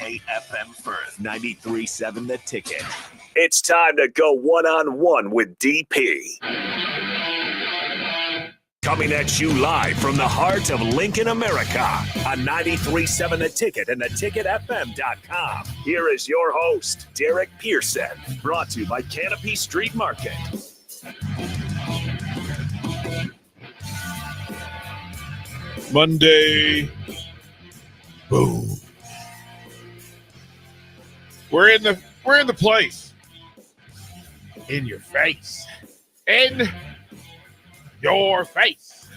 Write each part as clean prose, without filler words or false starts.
KFM Firth, 93.7 The Ticket. It's time to go one-on-one with DP. Coming at you live from the heart of Lincoln, America, on 93.7 The Ticket and theticketfm.com. Here is your host, Derek Pearson, brought to you by Canopy Street Market. Monday. Boom. We're in the place. In your face. In your face.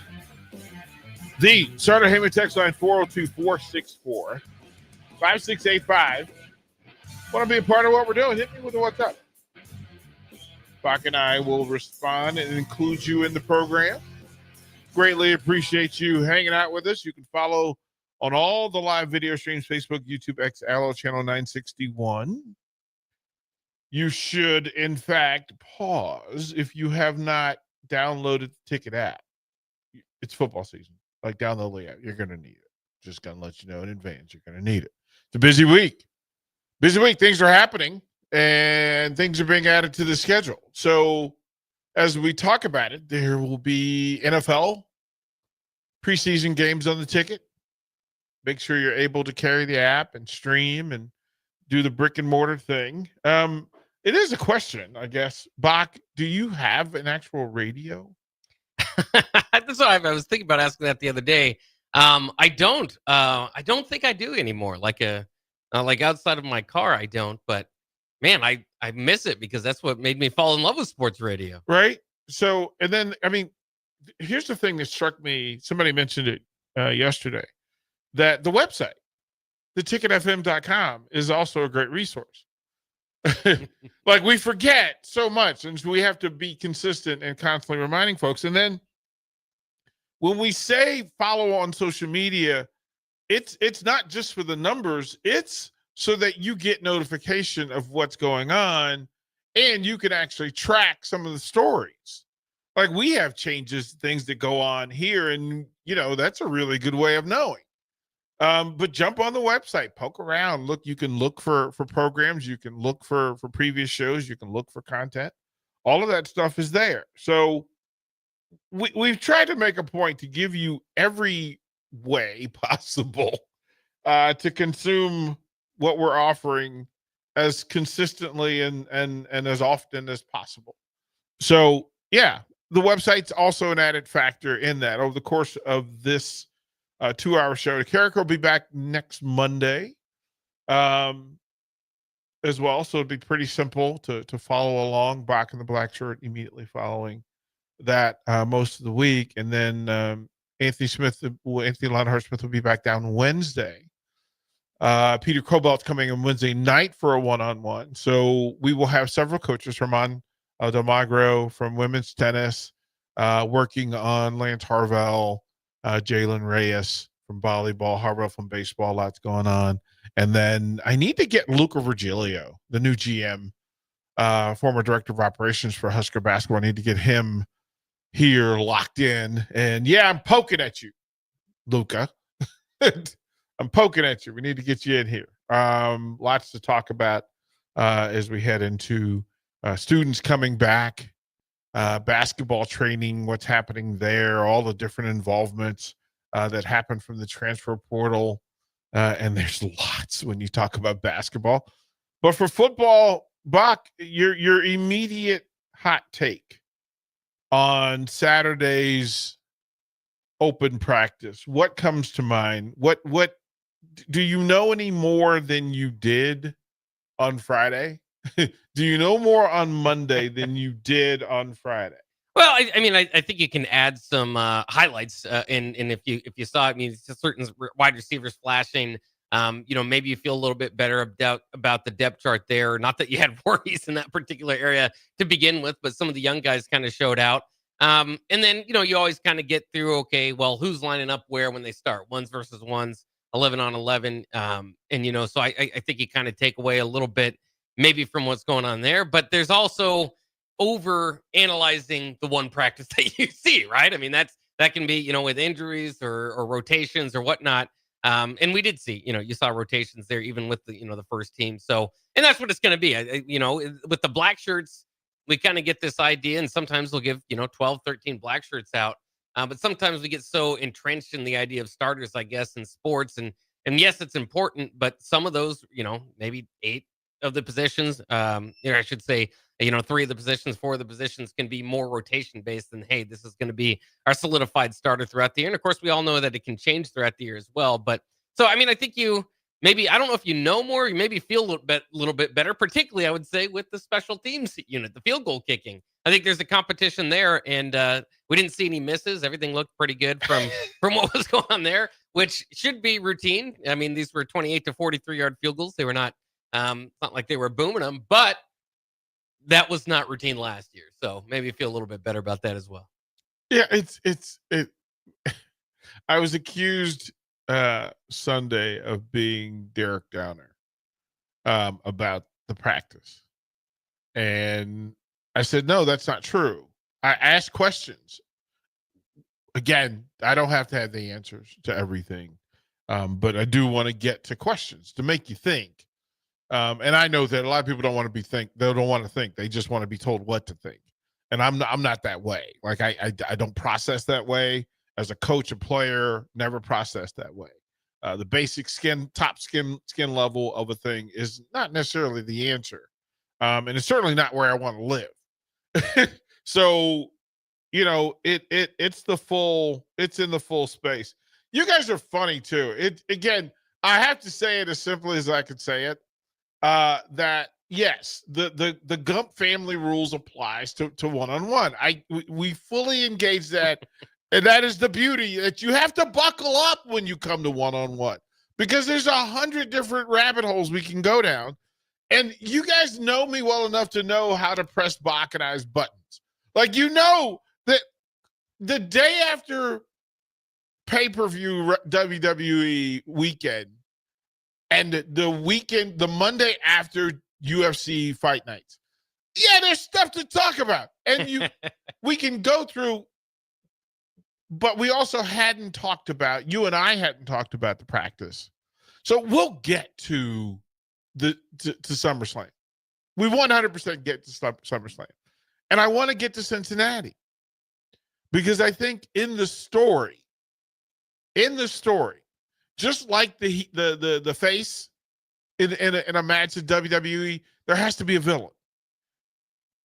The Starter Heyman text line 402-464-5685. Want to be a part of what we're doing? Hit me with a what's up. Bach and I will respond and include you in the program. Greatly appreciate you hanging out with us. You can follow on all the live video streams, Facebook, YouTube, X, Allo, channel 961. You should, in fact, pause if you have not downloaded the Ticket app. It's football season. Like, download the app. You're going to need it. Just going to let you know in advance. You're going to need it. It's a busy week. Busy week. Things are happening, and things are being added to the schedule. So, as we talk about it, there will be NFL preseason games on the Ticket. Make sure you're able to carry the app and stream and do the brick and mortar thing. It is a question, I guess. Bach, do you have an actual radio? That's what I was thinking about asking that the other day. I don't. I don't think I do anymore. Like outside of my car, I don't. But man, I miss it because that's what made me fall in love with sports radio. Right. So, and then, I mean, here's the thing that struck me. Somebody mentioned it yesterday, that the website, theticketfm.com, is also a great resource. Like, we forget so much, and we have to be consistent and constantly reminding folks. And then when we say follow on social media, it's not just for the numbers. It's so that you get notification of what's going on, and you can actually track some of the stories. Like, we have changes, things that go on here, and, you know, that's a really good way of knowing. But jump on the website, poke around, look. You can look for programs. You can look for previous shows. You can look for content. All of that stuff is there. So we've tried to make a point to give you every way possible to consume what we're offering as consistently and as often as possible. So, yeah, the website's also an added factor in that. Over the course of this 2-hour show, Carrick will be back next Monday as well. So it'd be pretty simple to follow along. Bach in the black shirt immediately following that most of the week. And then Anthony Lonhart Smith will be back down Wednesday. Peter Cobalt's coming on Wednesday night for a one-on-one. So we will have several coaches, Herman Delmagro from women's tennis, working on Lance Harvell, Jalen Reyes from volleyball, Harvell from baseball, lots going on. And then I need to get Luca Virgilio, the new GM, former director of operations for Husker basketball. I need to get him here locked in. And yeah, I'm poking at you, Luca. I'm poking at you. We need to get you in here. Lots to talk about as we head into students coming back, basketball training, what's happening there, all the different involvements that happen from the transfer portal. And there's lots when you talk about basketball. But for football, Bach, your immediate hot take on Saturday's open practice, what comes to mind? What do you know any more than you did on Friday? Do you know more on Monday than you did on Friday? Well, I mean, I think you can add some highlights, and if you saw, I mean, certain wide receivers flashing. Maybe you feel a little bit better about the depth chart there. Not that you had worries in that particular area to begin with, but some of the young guys kind of showed out. And then you always kind of get through. Okay, well, who's lining up where when they start? Ones versus ones, 11 on 11. So I think you kind of take away a little bit maybe from what's going on there, but there's also over analyzing the one practice that you see, right? I mean, that can be, with injuries or rotations or whatnot. And we did see, you saw rotations there, even with the first team. So, and that's what it's going to be. With the black shirts, we kind of get this idea, and sometimes we'll give 12, 13 black shirts out. But sometimes we get so entrenched in the idea of starters, I guess, in sports, and yes, it's important, but some of those, maybe 8 of the positions, I should say, 3 of the positions, 4 of the positions can be more rotation based than, hey, this is going to be our solidified starter throughout the year. And of course, we all know that it can change throughout the year as well. But so, I mean, I think I don't know if you know more, you maybe feel little bit better, particularly I would say with the special teams unit, the field goal kicking. I think there's a competition there, and we didn't see any misses. Everything looked pretty good from what was going on there, which should be routine. I mean, these were 28 to 43-yard field goals. They were not, it's not like they were booming them, but that was not routine last year. So maybe feel a little bit better about that as well. Yeah, I was accused Sunday of being Derek Downer about the practice. And I said, no, that's not true. I asked questions. Again, I don't have to have the answers to everything. But I do want to get to questions to make you think. And I know that a lot of people don't want to they don't want to think. They just want to be told what to think. And I'm not that way. Like I don't process that way. As a coach and player, never processed that way. The basic top skin level of a thing is not necessarily the answer. And it's certainly not where I want to live. So, it's in the full space. You guys are funny too. Again, I have to say it as simply as I could say it. That yes, the Gump family rules applies to one-on-one. We fully engage that. And that is the beauty, that you have to buckle up when you come to one-on-one, because there's 100 different rabbit holes we can go down. And you guys know me well enough to know how to press Bacchanized buttons. Like, that the day after pay-per-view WWE weekend and the Monday after UFC fight nights, yeah, there's stuff to talk about. And we can go through. But we also hadn't talked about, you and I hadn't talked about the practice. So we'll get to to SummerSlam. We 100% get to SummerSlam. And I want to get to Cincinnati. Because I think in the story, just like the face in a match in WWE, there has to be a villain.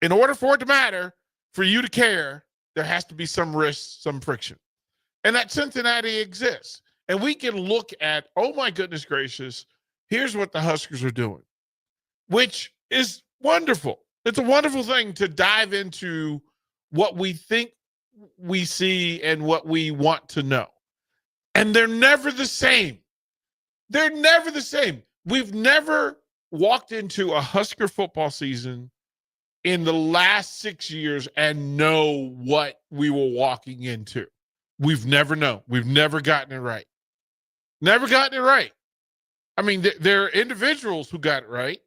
In order for it to matter, for you to care, there has to be some risk, some friction. And that Cincinnati exists. And we can look at, oh my goodness gracious, here's what the Huskers are doing, which is wonderful. It's a wonderful thing to dive into what we think we see and what we want to know. And they're never the same. They're never the same. We've never walked into a Husker football season in the last 6 years and know what we were walking into. We've never known. We've never gotten it right. Never gotten it right. I mean, there are individuals who got it right.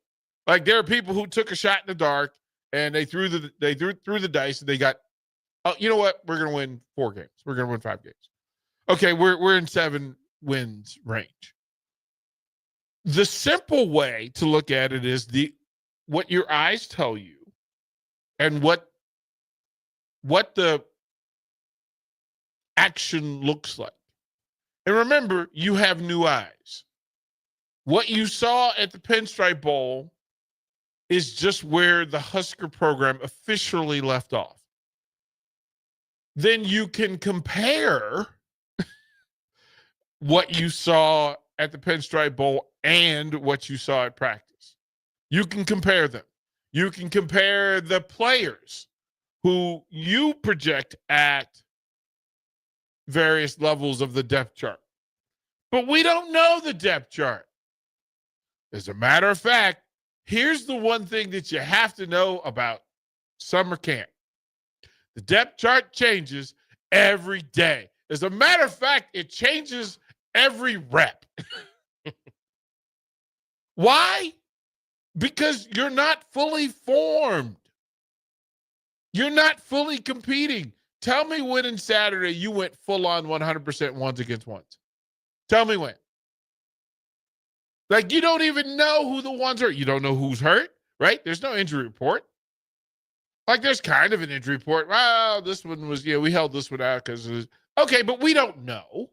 Like, there are people who took a shot in the dark and they threw the dice and they got, oh, you know what? We're going to win 4 games. We're going to win 5 games. Okay, we're in 7 wins range. The simple way to look at it is what your eyes tell you and what the action looks like. And remember, you have new eyes. What you saw at the Pinstripe Bowl is just where the Husker program officially left off. Then you can compare what you saw at the Pinstripe Bowl and what you saw at practice. You can compare them. You can compare the players who you project at various levels of the depth chart. But we don't know the depth chart. As a matter of fact, here's the one thing that you have to know about summer camp. The depth chart changes every day. As a matter of fact, it changes every rep. Why? Because you're not fully formed. You're not fully competing. Tell me when in Saturday you went full on 100% ones against ones. Tell me when. Like, you don't even know who the ones are. You don't know who's hurt, right? There's no injury report. Like, there's kind of an injury report. Well, this one was, we held this one out because okay, but we don't know.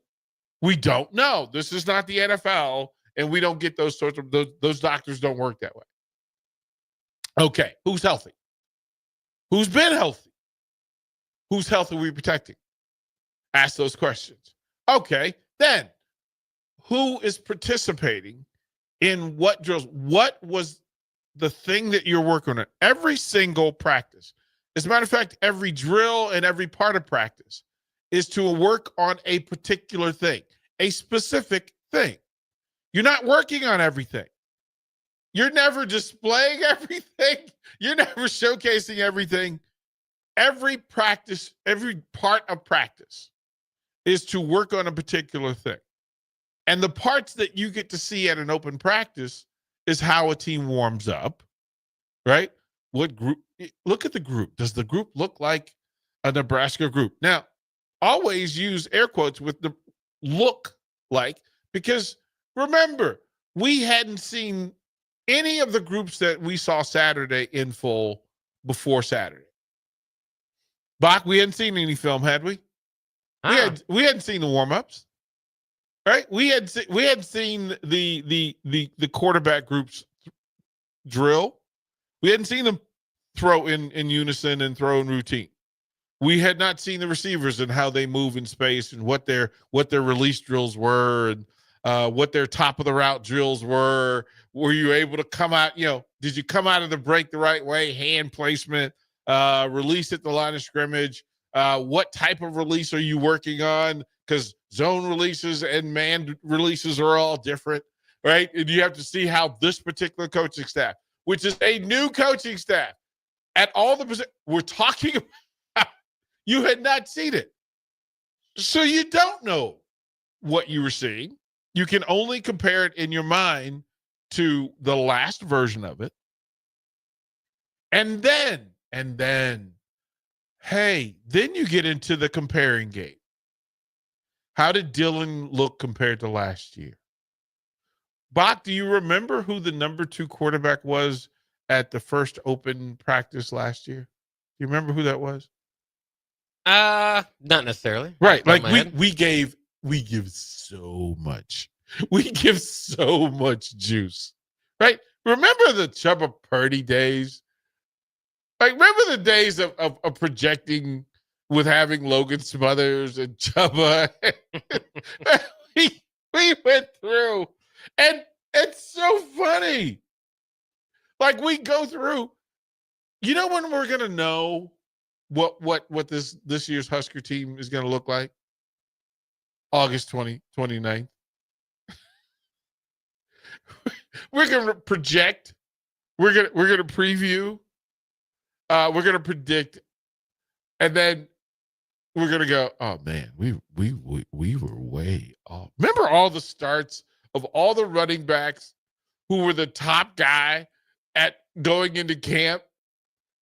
We don't know. This is not the NFL, and we don't get those sorts of, those doctors don't work that way. Okay, who's healthy? Who's been healthy? Whose health are we protecting? Ask those questions. Okay, then who is participating in what drills? What was the thing that you're working on? Every single practice. As a matter of fact, every drill and every part of practice is to work on a particular thing, a specific thing. You're not working on everything. You're never displaying everything. You're never showcasing everything. Every practice, every part of practice is to work on a particular thing. And the parts that you get to see at an open practice is how a team warms up, right? What group? Look at the group. Does the group look like a Nebraska group? Now, always use air quotes with the look like, because remember, we hadn't seen any of the groups that we saw Saturday in full before Saturday. Bach, we hadn't seen any film, had we? We hadn't seen the warm-ups, right? We had seen the quarterback groups drill. We hadn't seen them throw in unison and throw in routine. We had not seen the receivers and how they move in space and what their release drills were and what their top of the route drills were. Were you able to come out? Did you come out of the break the right way? Hand placement, release at the line of scrimmage. What type of release are you working on? Because zone releases and man releases are all different, right? And you have to see how this particular coaching staff, which is a new coaching staff, at all the positions we're talking about, you had not seen it. So you don't know what you were seeing. You can only compare it in your mind to the last version of it. And then, hey, then you get into the comparing game. How did Dillon look compared to last year? Bach, do you remember who the number 2 quarterback was at the first open practice last year? Do you remember who that was? Not necessarily. Right. Like we give so much. We give so much juice. Right? Remember the Chubba Purdy days? Like, remember the days of projecting with having Logan Smothers and Chubba? we went through, and it's so funny. Like, we go through, when we're gonna know what this year's Husker team is gonna look like? August 29th. We're gonna project. We're gonna preview. We're gonna predict, and then we're gonna go, oh man, we were way off. Remember all the starts of all the running backs who were the top guy at going into camp?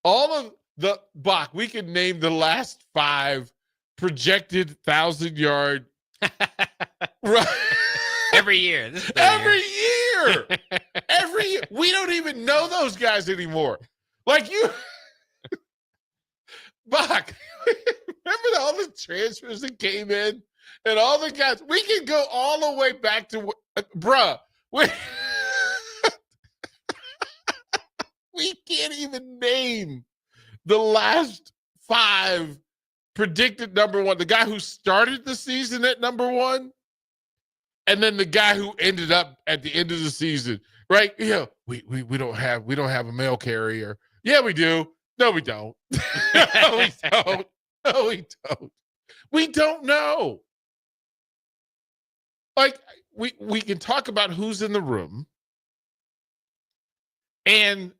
All of the Bach, we can name the last 5 projected 1,000-yard right. Every year. Every year. Every year. We don't even know those guys anymore. Like Bach, remember all the transfers that came in and all the guys? We can go all the way back to, we can't even name the last 5 predicted number 1. The guy who started the season at number 1, and then the guy who ended up at the end of the season, right? We don't have a mail carrier. Yeah, we do. No, we don't. No, we don't. No, we don't. We don't know. Like, we can talk about who's in the room. And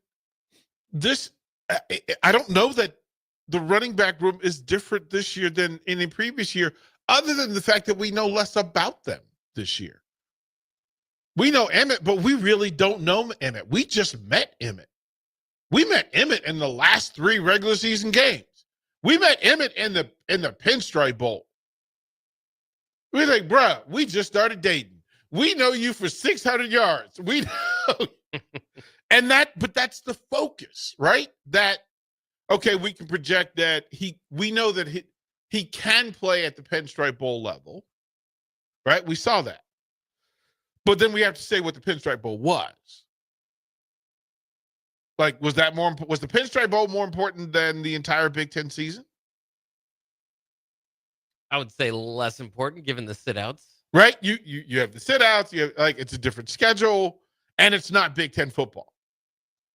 this, I don't know that the running back room is different this year than in a previous year, other than the fact that we know less about them this year. We know Emmett, but we really don't know Emmett. We just met Emmett. We met Emmett in the last 3 regular season games. We met Emmett in the Pinstripe Bowl. We're like, bruh, we just started dating. We know you for 600 yards. We know. But that's the focus, right? That, okay, we can project that we know that he can play at the Pinstripe Bowl level, right? We saw that. But then we have to say what the Pinstripe Bowl was. Like, was the Pinstripe Bowl more important than the entire Big Ten season? I would say less important given the sit-outs. Right? You have the sit-outs, you have, like, it's a different schedule, and it's not Big Ten football.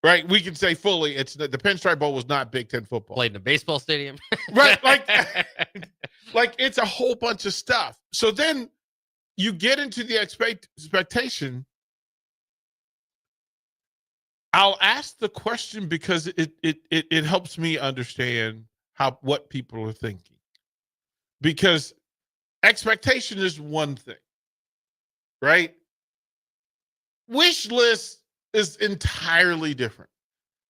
Right? We can say fully the Pinstripe Bowl was not Big Ten football. Played in a baseball stadium. Right? Like it's a whole bunch of stuff. So then you get into the expectation. I'll ask the question because it helps me understand what people are thinking. Because expectation is one thing, right? Wish list is entirely different.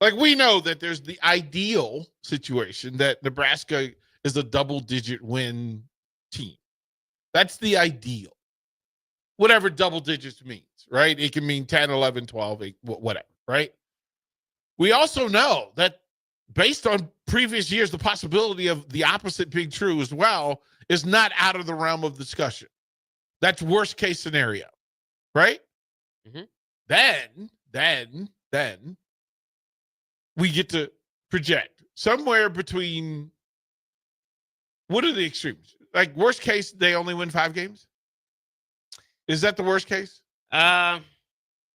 Like, we know that there's the ideal situation that Nebraska is a double-digit win team. That's the ideal. Whatever double digits means, right? It can mean 10, 11, 12, 8, whatever, right? We also know that based on previous years, the possibility of the opposite being true as well is not out of the realm of discussion. That's worst case scenario, right? Mm-hmm. Then we get to project somewhere between, what are the extremes? Like, worst case, they only win 5 games? Is that the worst case?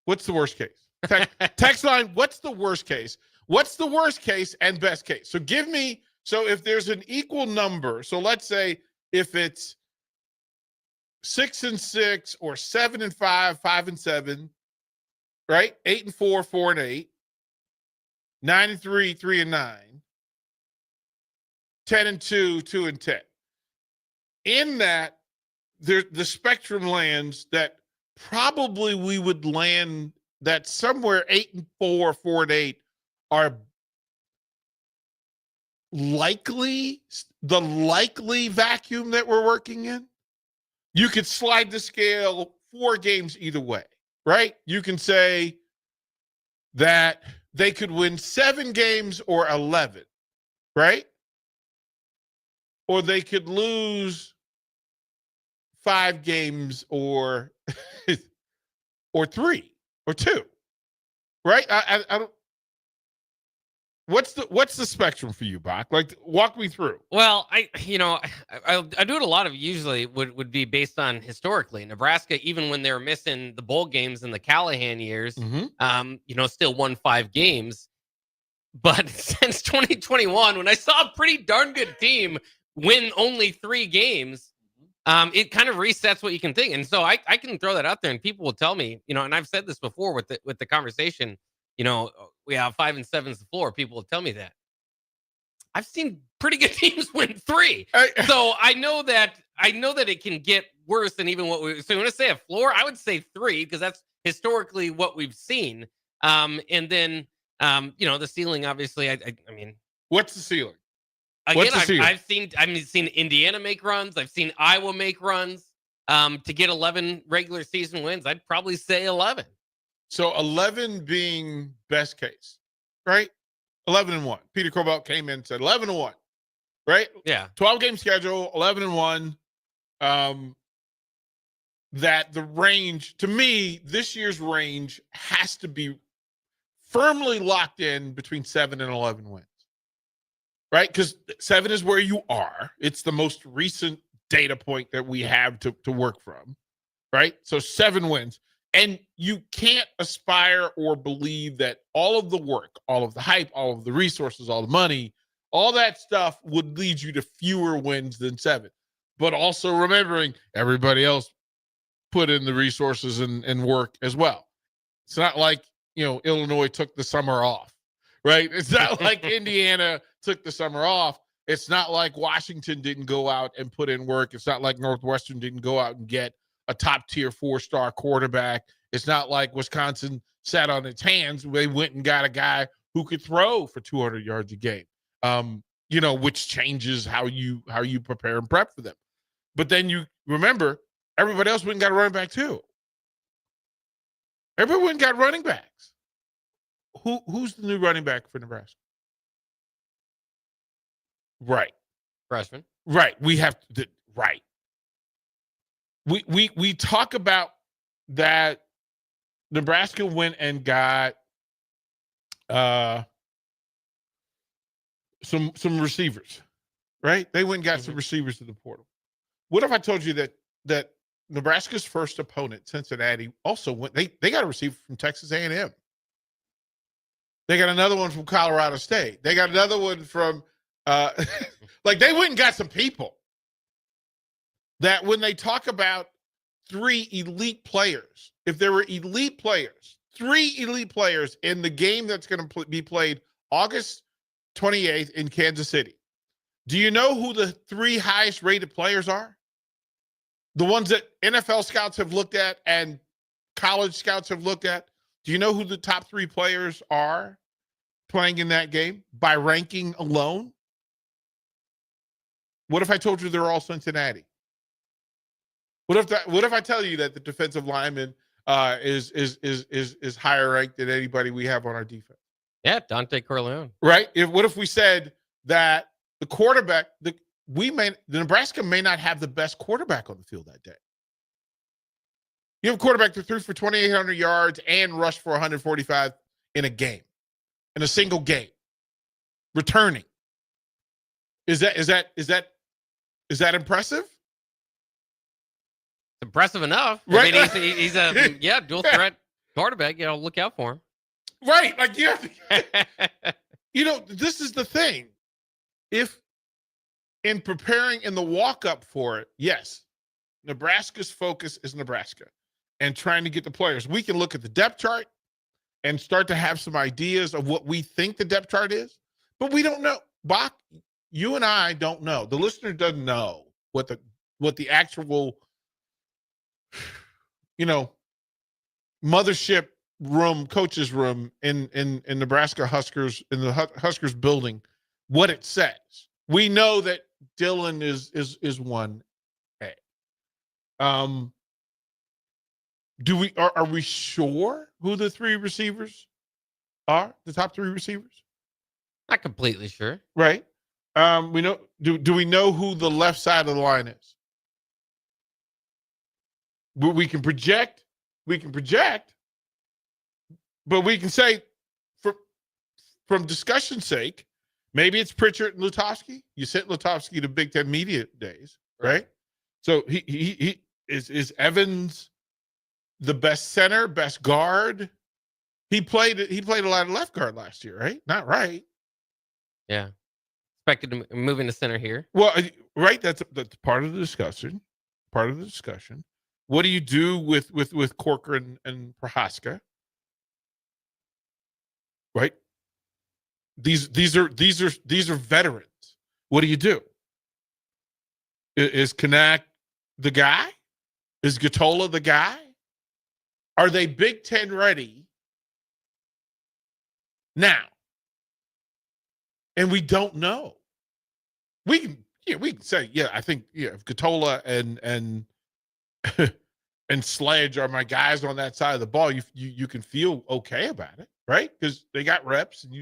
What's the worst case? Text line, what's the worst case? What's the worst case and best case? So if there's an equal number, so let's say if it's 6-6 or 7-5, 5-7, right? 8-4, 4-8, 9-3, 3-9, 10-2, 2-10. In that, the spectrum lands that probably we would land that somewhere 8-4, 4-8 are the likely vacuum that we're working in. You could slide the scale 4 games either way, right? You can say that they could win 7 games or 11, right? Or they could lose 5 games or 3 or 2, right? I don't. What's the spectrum for you, Bach? Like, walk me through. Well, I do it a lot of usually would be based on historically. Nebraska, even when they were missing the bowl games in the Callahan years, still won 5 games. But since 2021, when I saw a pretty darn good team win only 3 games, it kind of resets what you can think. And so I can throw that out there and people will tell me, and I've said this before with the conversation, we have 5 and 7's the floor. People will tell me that. I've seen pretty good teams win 3. So I know that it can get worse than even what so when I say a floor, I would say 3 because that's historically what we've seen. And then the ceiling, obviously, I mean, what's the ceiling? Again, I've seen Indiana make runs. I've seen Iowa make runs. To get 11 regular season wins, I'd probably say 11. So 11 being best case, right? 11-1. Peter Cobalt came in and said 11-1, right? Yeah. 12-game schedule, 11-1. That the range, to me, this year's range has to be firmly locked in between 7 and 11 wins, right? Because 7 is where you are. It's the most recent data point that we have to work from, right? So 7 wins. And you can't aspire or believe that all of the work, all of the hype, all of the resources, all the money, all that stuff would lead you to fewer wins than 7. But also remembering everybody else put in the resources and work as well. It's not like, Illinois took the summer off, right? It's not like Indiana took the summer off. It's not like Washington didn't go out and put in work. It's not like Northwestern didn't go out and get a top tier 4-star quarterback. It's not like Wisconsin sat on its hands. They went and got a guy who could throw for 200 yards a game, which changes how you prepare and prep for them. But then you remember everybody else went and got a running back too. Everybody went and got running backs. Who's the new running back for Nebraska? Right. Freshman. Right. We have to, right. We talk about that Nebraska went and got some receivers, right? They went and got some receivers to the portal. What if I told you that Nebraska's first opponent, Cincinnati, also went, they got a receiver from Texas A&M. They got another one from Colorado State. They got another one from like they went and got some people that when they talk about 3 elite players, if there were elite players, 3 elite players in the game that's going to be played August 28th in Kansas City, do you know who the 3 highest rated players are? The ones that NFL scouts have looked at and college scouts have looked at. Do you know who the top 3 players are playing in that game by ranking alone? What if I told you they're all Cincinnati? What if I tell you that the defensive lineman is higher ranked than anybody we have on our defense? Yeah, Dante Corleone. Right? What if we said that the quarterback, the Nebraska may not have the best quarterback on the field that day? You have a quarterback that threw for 2,800 yards and rushed for 145 in a game, in a single game, returning. Is that impressive? Impressive enough. Right. I mean, he's a dual threat quarterback. You know, look out for him. Right. Like you have to, this is the thing. If in preparing in the walk-up for it, yes, Nebraska's focus is Nebraska and trying to get the players. We can look at the depth chart and start to have some ideas of what we think the depth chart is, but we don't know. Bach, you and I don't know. The listener doesn't know what the actual, mothership room, coach's room in Nebraska Huskers, in the Huskers building, what it says. We know that Dylan is 1A. Are we sure who the 3 receivers are? The top 3 receivers? Not completely sure. Right. We know. Do we know who the left side of the line is? We can project. But we can say, from discussion's sake, maybe it's Pritchard and Lutovsky. You sent Lutovsky to Big Ten Media Days, right? So he is Evans the best center, best guard? He played a lot of left guard last year, right? Not right. Yeah. Expected to move into center here. Well, right. That's part of the discussion. What do you do with Corcoran and Prohaska? Right. These are veterans. What do you do? Is Kanak the guy? Is Gatola the guy? Are they Big Ten ready now? And we don't know. We can say, I think, if Gatola and and Sledge are my guys on that side of the ball, you can feel okay about it, right? Because they got reps and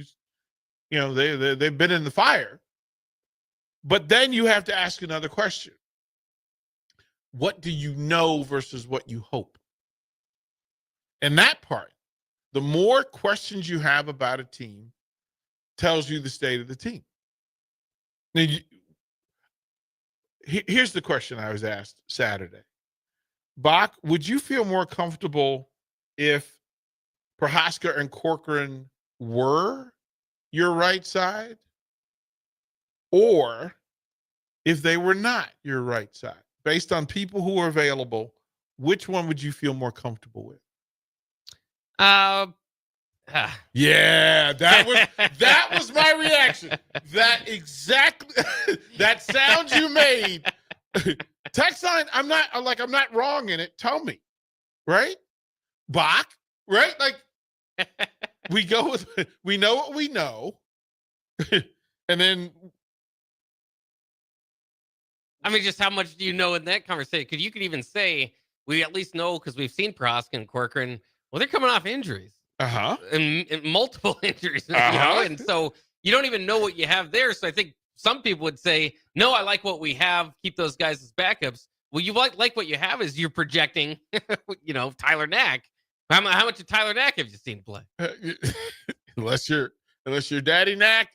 they've been in the fire. But then you have to ask another question. What do you know versus what you hope? And that part, the more questions you have about a team tells you the state of the team. Now, here's the question I was asked Saturday. Bach, would you feel more comfortable if Prohaska and Corcoran were your right side, or if they were not your right side? Based on people who are available, which one would you feel more comfortable with? Yeah, that was my reaction. That sound you made. Text line, I'm not wrong in it. Tell me, right? Bach, right? Like we know what we know, and then. I mean, just how much do you know in that conversation? Because you could even say we at least know because we've seen Prohaska and Corcoran Well, they're coming off injuries. And multiple injuries, and so you don't even know what you have there. So I think some people would say, no, I like what we have. Keep those guys as backups. Well, you like what you have is you're projecting, Tyler Knack. How much of Tyler Knack have you seen play? Unless you're Daddy Knack,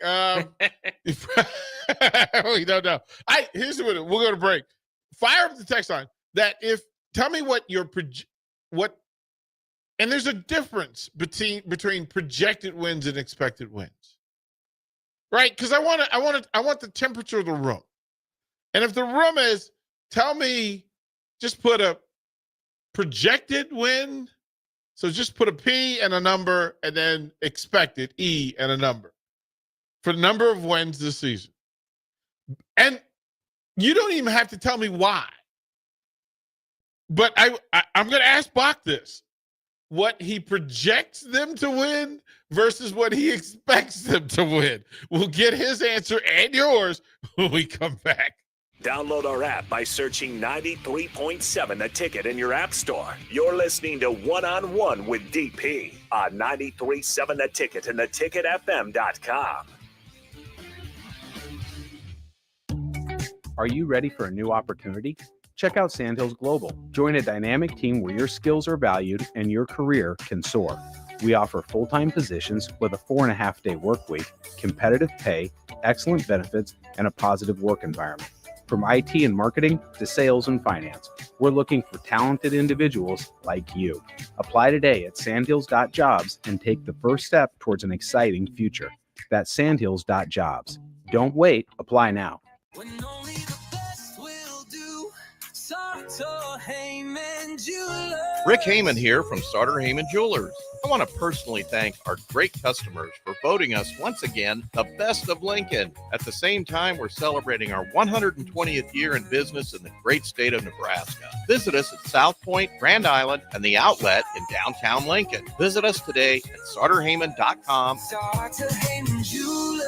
we don't know. Here's what we'll go to break. Fire up the text line. Tell me what and there's a difference between projected wins and expected wins, right? Because I want the temperature of the room, and if the room is, tell me, just put a projected win. So just put a P and a number, and then expected E and a number for the number of wins this season. And you don't even have to tell me why. But I'm going to ask Bach this. What he projects them to win versus what he expects them to win. We'll get his answer and yours when we come back. Download our app by searching 93.7 The Ticket in your app store. You're listening to One-on-One with DP on 93.7 The Ticket and theticketfm.com. Are you ready for a new opportunity? Check out Sandhills Global. Join a dynamic team where your skills are valued and your career can soar. We offer full-time positions with a 4.5-day work week, competitive pay, excellent benefits, and a positive work environment. From IT and marketing to sales and finance, we're looking for talented individuals like you. Apply today at sandhills.jobs and take the first step towards an exciting future. That's sandhills.jobs. Don't wait. Apply now. When only the best will do. Sartor Heyman Jewelers. Rick Heyman here from Sartor Heyman Jewelers. I want to personally thank our great customers for voting us once again the best of Lincoln. At the same time, we're celebrating our 120th year in business in the great state of Nebraska. Visit us at South Point, Grand Island, and the Outlet in downtown Lincoln. Visit us today at SartorHeyman.com. Sartor Heyman Jewelers.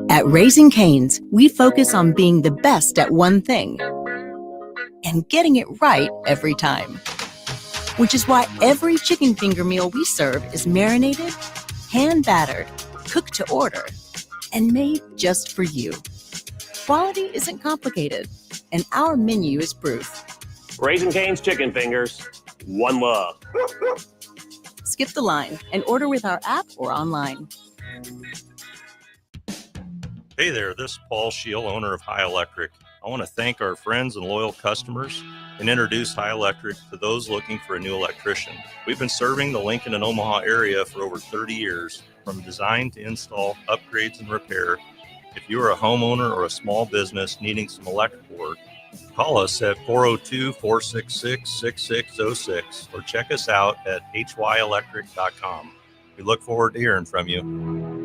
At Raising Cane's, we focus on being the best at one thing and getting it right every time. Which is why every chicken finger meal we serve is marinated, hand-battered, cooked to order, and made just for you. Quality isn't complicated, and our menu is proof. Raising Cane's chicken fingers, one love. Skip the line and order with our app or online. Hey there, this is Paul Scheel, owner of High Electric. I want to thank our friends and loyal customers and introduce High Electric to those looking for a new electrician. We've been serving the Lincoln and Omaha area for over 30 years, from design to install, upgrades, and repair. If you are a homeowner or a small business needing some electrical work, call us at 402-466-6606 or check us out at hyelectric.com. We look forward to hearing from you.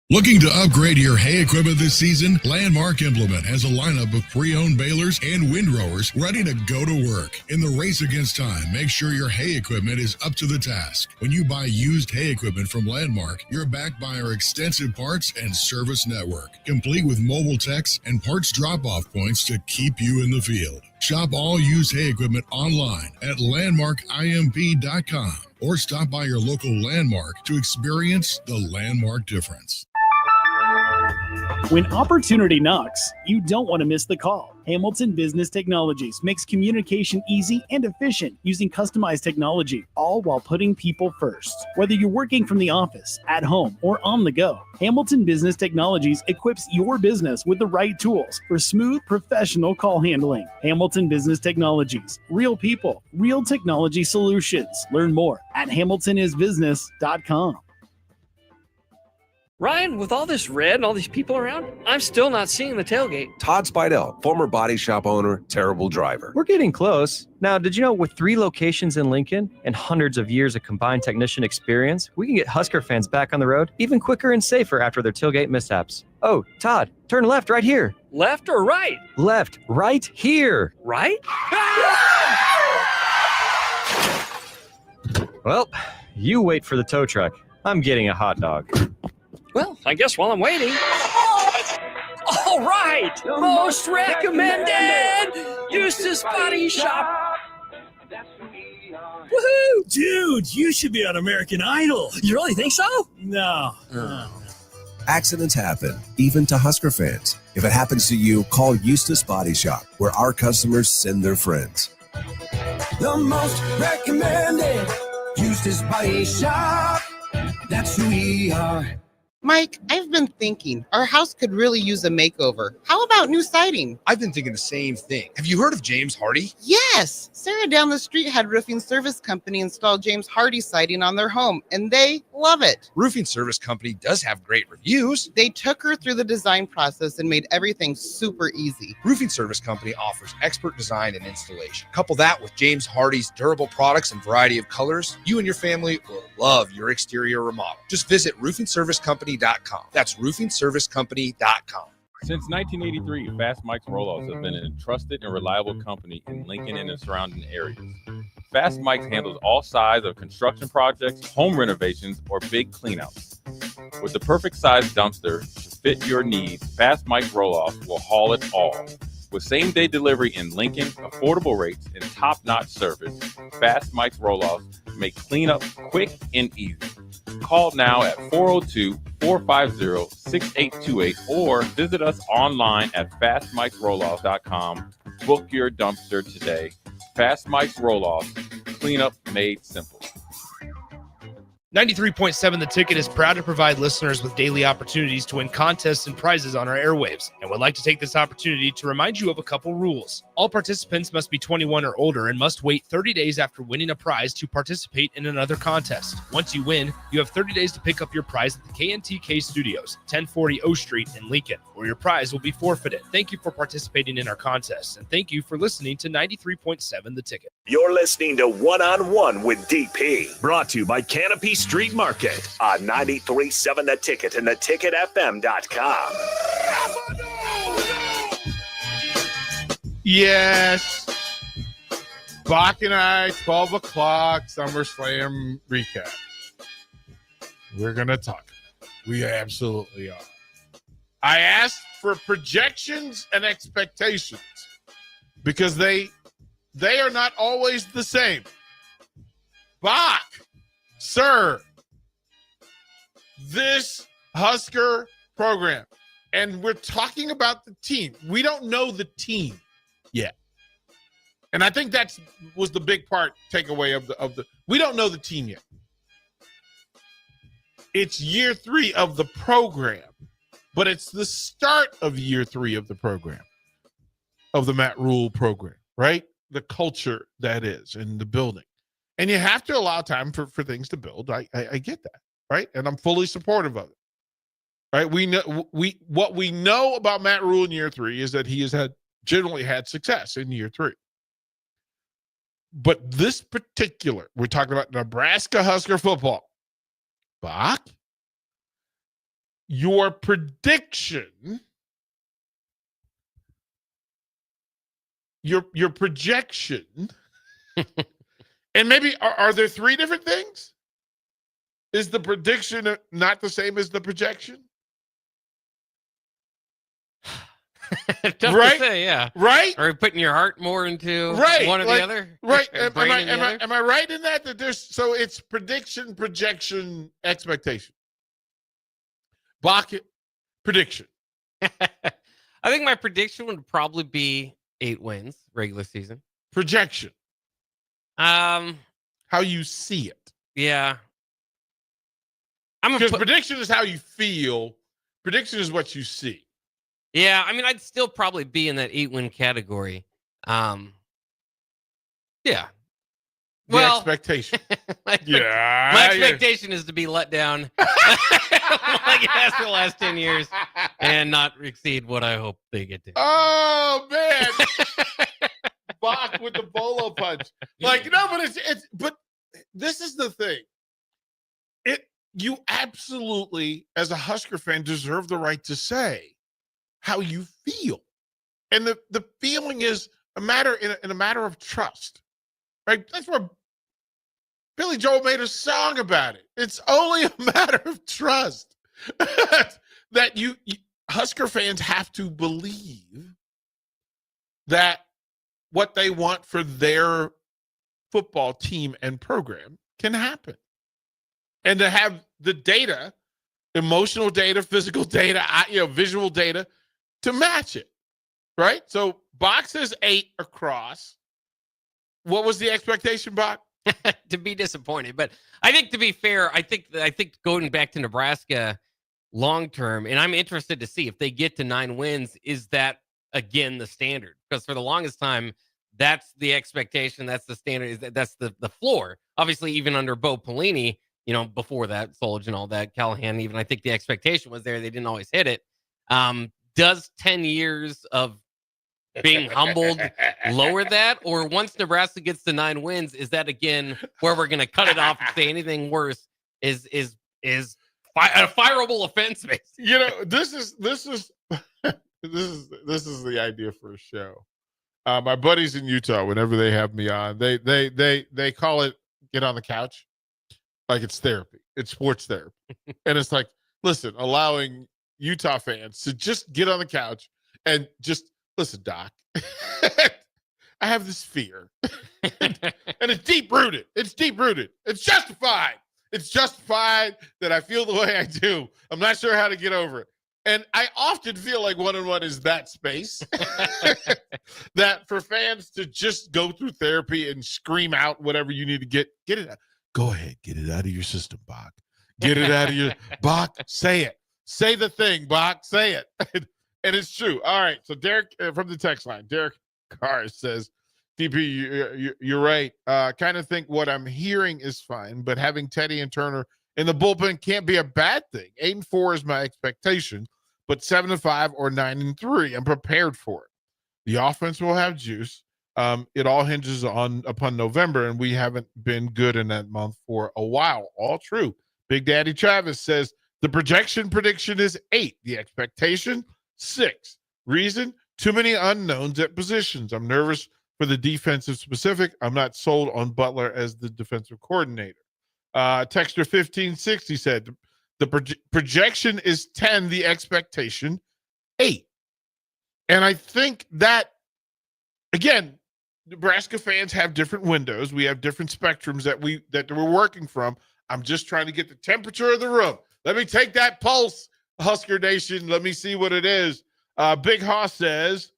Looking to upgrade your hay equipment this season? Landmark Implement has a lineup of pre-owned balers and windrowers ready to go to work. In the race against time, make sure your hay equipment is up to the task. When you buy used hay equipment from Landmark, you're backed by our extensive parts and service network, complete with mobile techs and parts drop-off points to keep you in the field. Shop all used hay equipment online at landmarkimp.com or stop by your local Landmark to experience the Landmark difference. When opportunity knocks, you don't want to miss the call. Hamilton Business Technologies makes communication easy and efficient using customized technology, all while putting people first. Whether you're working from the office, at home, or on the go, Hamilton Business Technologies equips your business with the right tools for smooth, professional call handling. Hamilton Business Technologies. Real people, real technology solutions. Learn more at hamiltonisbusiness.com. Ryan, with all this red and all these people around, I'm still not seeing the tailgate. Todd Spidell, former body shop owner, terrible driver. We're getting close. Now, did you know with 3 locations in Lincoln and hundreds of years of combined technician experience, we can get Husker fans back on the road even quicker and safer after their tailgate mishaps? Oh, Todd, turn left right here. Left or right? Left, right here. Right? Well, you wait for the tow truck. I'm getting a hot dog. Well, I guess while I'm waiting. Oh, All right, most recommended Eustace Body Shop. Woohoo! Dude, you should be on American Idol. You really think so? No. Accidents happen, even to Husker fans. If it happens to you, call Eustace Body Shop, where our customers send their friends. The most recommended Eustace Body Shop. That's who we are. Mike, I've been thinking our house could really use a makeover. How about new siding? I've been thinking the same thing. Have you heard of James Hardy? Yes! Sarah down the street had Roofing Service Company install James Hardy siding on their home, and they love it. Roofing Service Company does have great reviews. They took her through the design process and made everything super easy. Roofing Service Company offers expert design and installation. Couple that with James Hardy's durable products and variety of colors, you and your family will love your exterior remodel. Just visit roofingservicecompany.com. That's roofingservicecompany.com. Since 1983, Fast Mike's Roll-Offs have been a trusted and reliable company in Lincoln and the surrounding areas. Fast Mike's handles all sides of construction projects, home renovations, or big cleanouts. With the perfect size dumpster to fit your needs, Fast Mike's Roll-Offs will haul it all. With same-day delivery in Lincoln, affordable rates, and top-notch service, Fast Mike's Roll-Offs make cleanup quick and easy. Call now at 402-450-6828 or visit us online at fastmikesrolloffs.com. Book your dumpster today. Fast Mike's Roll-Offs, cleanup made simple. 93.7 The Ticket is proud to provide listeners with daily opportunities to win contests and prizes on our airwaves, and would like to take this opportunity to remind you of a couple rules. All participants must be 21 or older and must wait 30 days after winning a prize to participate in another contest. Once you win, you have 30 days to pick up your prize at the KNTK Studios, 1040 O Street in Lincoln, or your prize will be forfeited. Thank you for participating in our contest, and thank you for listening to 93.7 The Ticket. You're listening to One-on-One with DP, brought to you by Canopy Street Market on 93.7 The Ticket and theticketfm.com. Yes. Bach and I, 12 o'clock, SummerSlam recap. We're going to talk. We absolutely are. I asked for projections and expectations because they are not always the same. Bach, sir, this Husker program, and we're talking about the team. We don't know the team yet. And I think that was the big part takeaway of the we don't know the team yet. It's year 3 of the program, but it's the start of year 3 of the program, of the Matt Rule program, right? The culture that is in the building. And you have to allow time for things to build. I get that, right? And I'm fully supportive of it. Right? What we know about Matt Rule in year 3 is that he has generally had success in year 3. But this particular, we're talking about Nebraska Husker football. Bach, your prediction, your projection, and maybe are there 3 different things? Is the prediction not the same as the projection? Tough right? to say, yeah. Right? Are you putting your heart more into one or the other? Right. Am I right in that there's so it's prediction, projection, expectation. Block it. Prediction. I think my prediction would probably be 8 wins regular season. Projection. How you see it. Yeah. Because prediction is how you feel. Prediction is what you see. Yeah, I mean, I'd still probably be in that 8-win category. Yeah. Well, expectation. My expectation is to be let down like it has for the last 10 years and not exceed what I hope they get to. Oh, man. Bach with the bolo punch. Like, no, but this is the thing. You absolutely, as a Husker fan, deserve the right to say how you feel. And the feeling is a matter in a matter of trust. Right? That's where Billy Joel made a song about it. It's only a matter of trust. That Husker fans have to believe that what they want for their football team and program can happen. And to have the data, emotional data, physical data, visual data to match it, right? So Bach says 8 across. What was the expectation, Bach? To be disappointed. But I think, to be fair, I think going back to Nebraska long term, and I'm interested to see if they get to 9 wins, is that again the standard? Because for the longest time, that's the expectation, that's the standard, that's the floor. Obviously, even under Bo Pelini, before that, Solage and all that, Callahan, even I think the expectation was there. They didn't always hit it. Does 10 years of being humbled lower that? Or once Nebraska gets to 9 wins, is that again where we're going to cut it off and say anything worse is a fireable offense? This is the idea for a show. My buddies in Utah, whenever they have me on, they call it get on the couch. Like it's therapy. It's sports therapy. And it's like, listen, allowing Utah fans to just get on the couch and just listen, Doc. I have this fear. And it's deep-rooted. It's deep-rooted. It's justified. It's justified that I feel the way I do. I'm not sure how to get over it. And I often feel like one-on-one is that space. That for fans to just go through therapy and scream out whatever you need to get it out. Go ahead, get it out of your system, Bach. Get it out of your Bach. Say it. Say the thing, Bach. Say it. And it's true. All right. So Derek from the text line, Derek Carr says, DP, you're right. Kind of think what I'm hearing is fine, but having Teddy and Turner in the bullpen can't be a bad thing. 8-4 is my expectation, but 7-5 or 9-3, I'm prepared for it. The offense will have juice. It all hinges upon November, and we haven't been good in that month for a while. All true. Big Daddy Travis says the prediction is 8. The expectation, 6. Reason, too many unknowns at positions. I'm nervous for the defensive specific. I'm not sold on Butler as the defensive coordinator. Texter 1560 said the projection is 10. The expectation, 8. And I think that, again, Nebraska fans have different windows. We have different spectrums that we're working from. I'm just trying to get the temperature of the room. Let me take that pulse, Husker Nation. Let me see what it is. Big Hoss says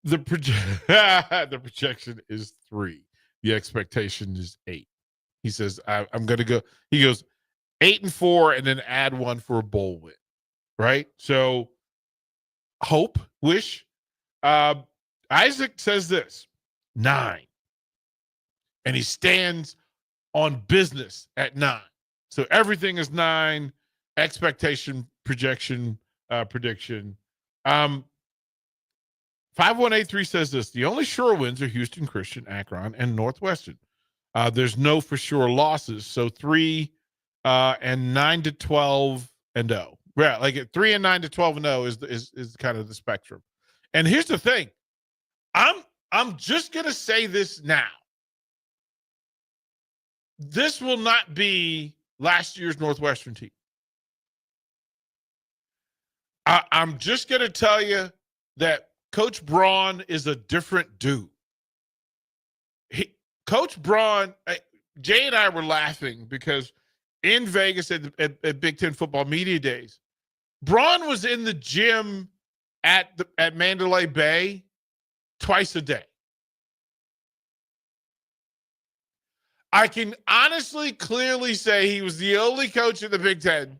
the projection is 3. The expectation is 8. He says, I'm going to go. He goes 8-4 and then add 1 for a bowl win. Right? So hope, wish. Isaac says this, 9. And he stands on business at 9. So everything is 9. Expectation, projection, prediction. 5183 says this, the only sure wins are Houston Christian, Akron, and Northwestern. There's no for sure losses. So 3 and 9-12 and 0. Yeah, like 3 and 9-12 and 0 is kind of the spectrum. And here's the thing. I'm just going to say this now. This will not be last year's Northwestern team. I'm just going to tell you that Coach Braun is a different dude. Coach Braun, Jay and I were laughing because in Vegas at Big Ten Football Media Days, Braun was in the gym at Mandalay Bay twice a day. I can honestly, clearly say he was the only coach in the Big Ten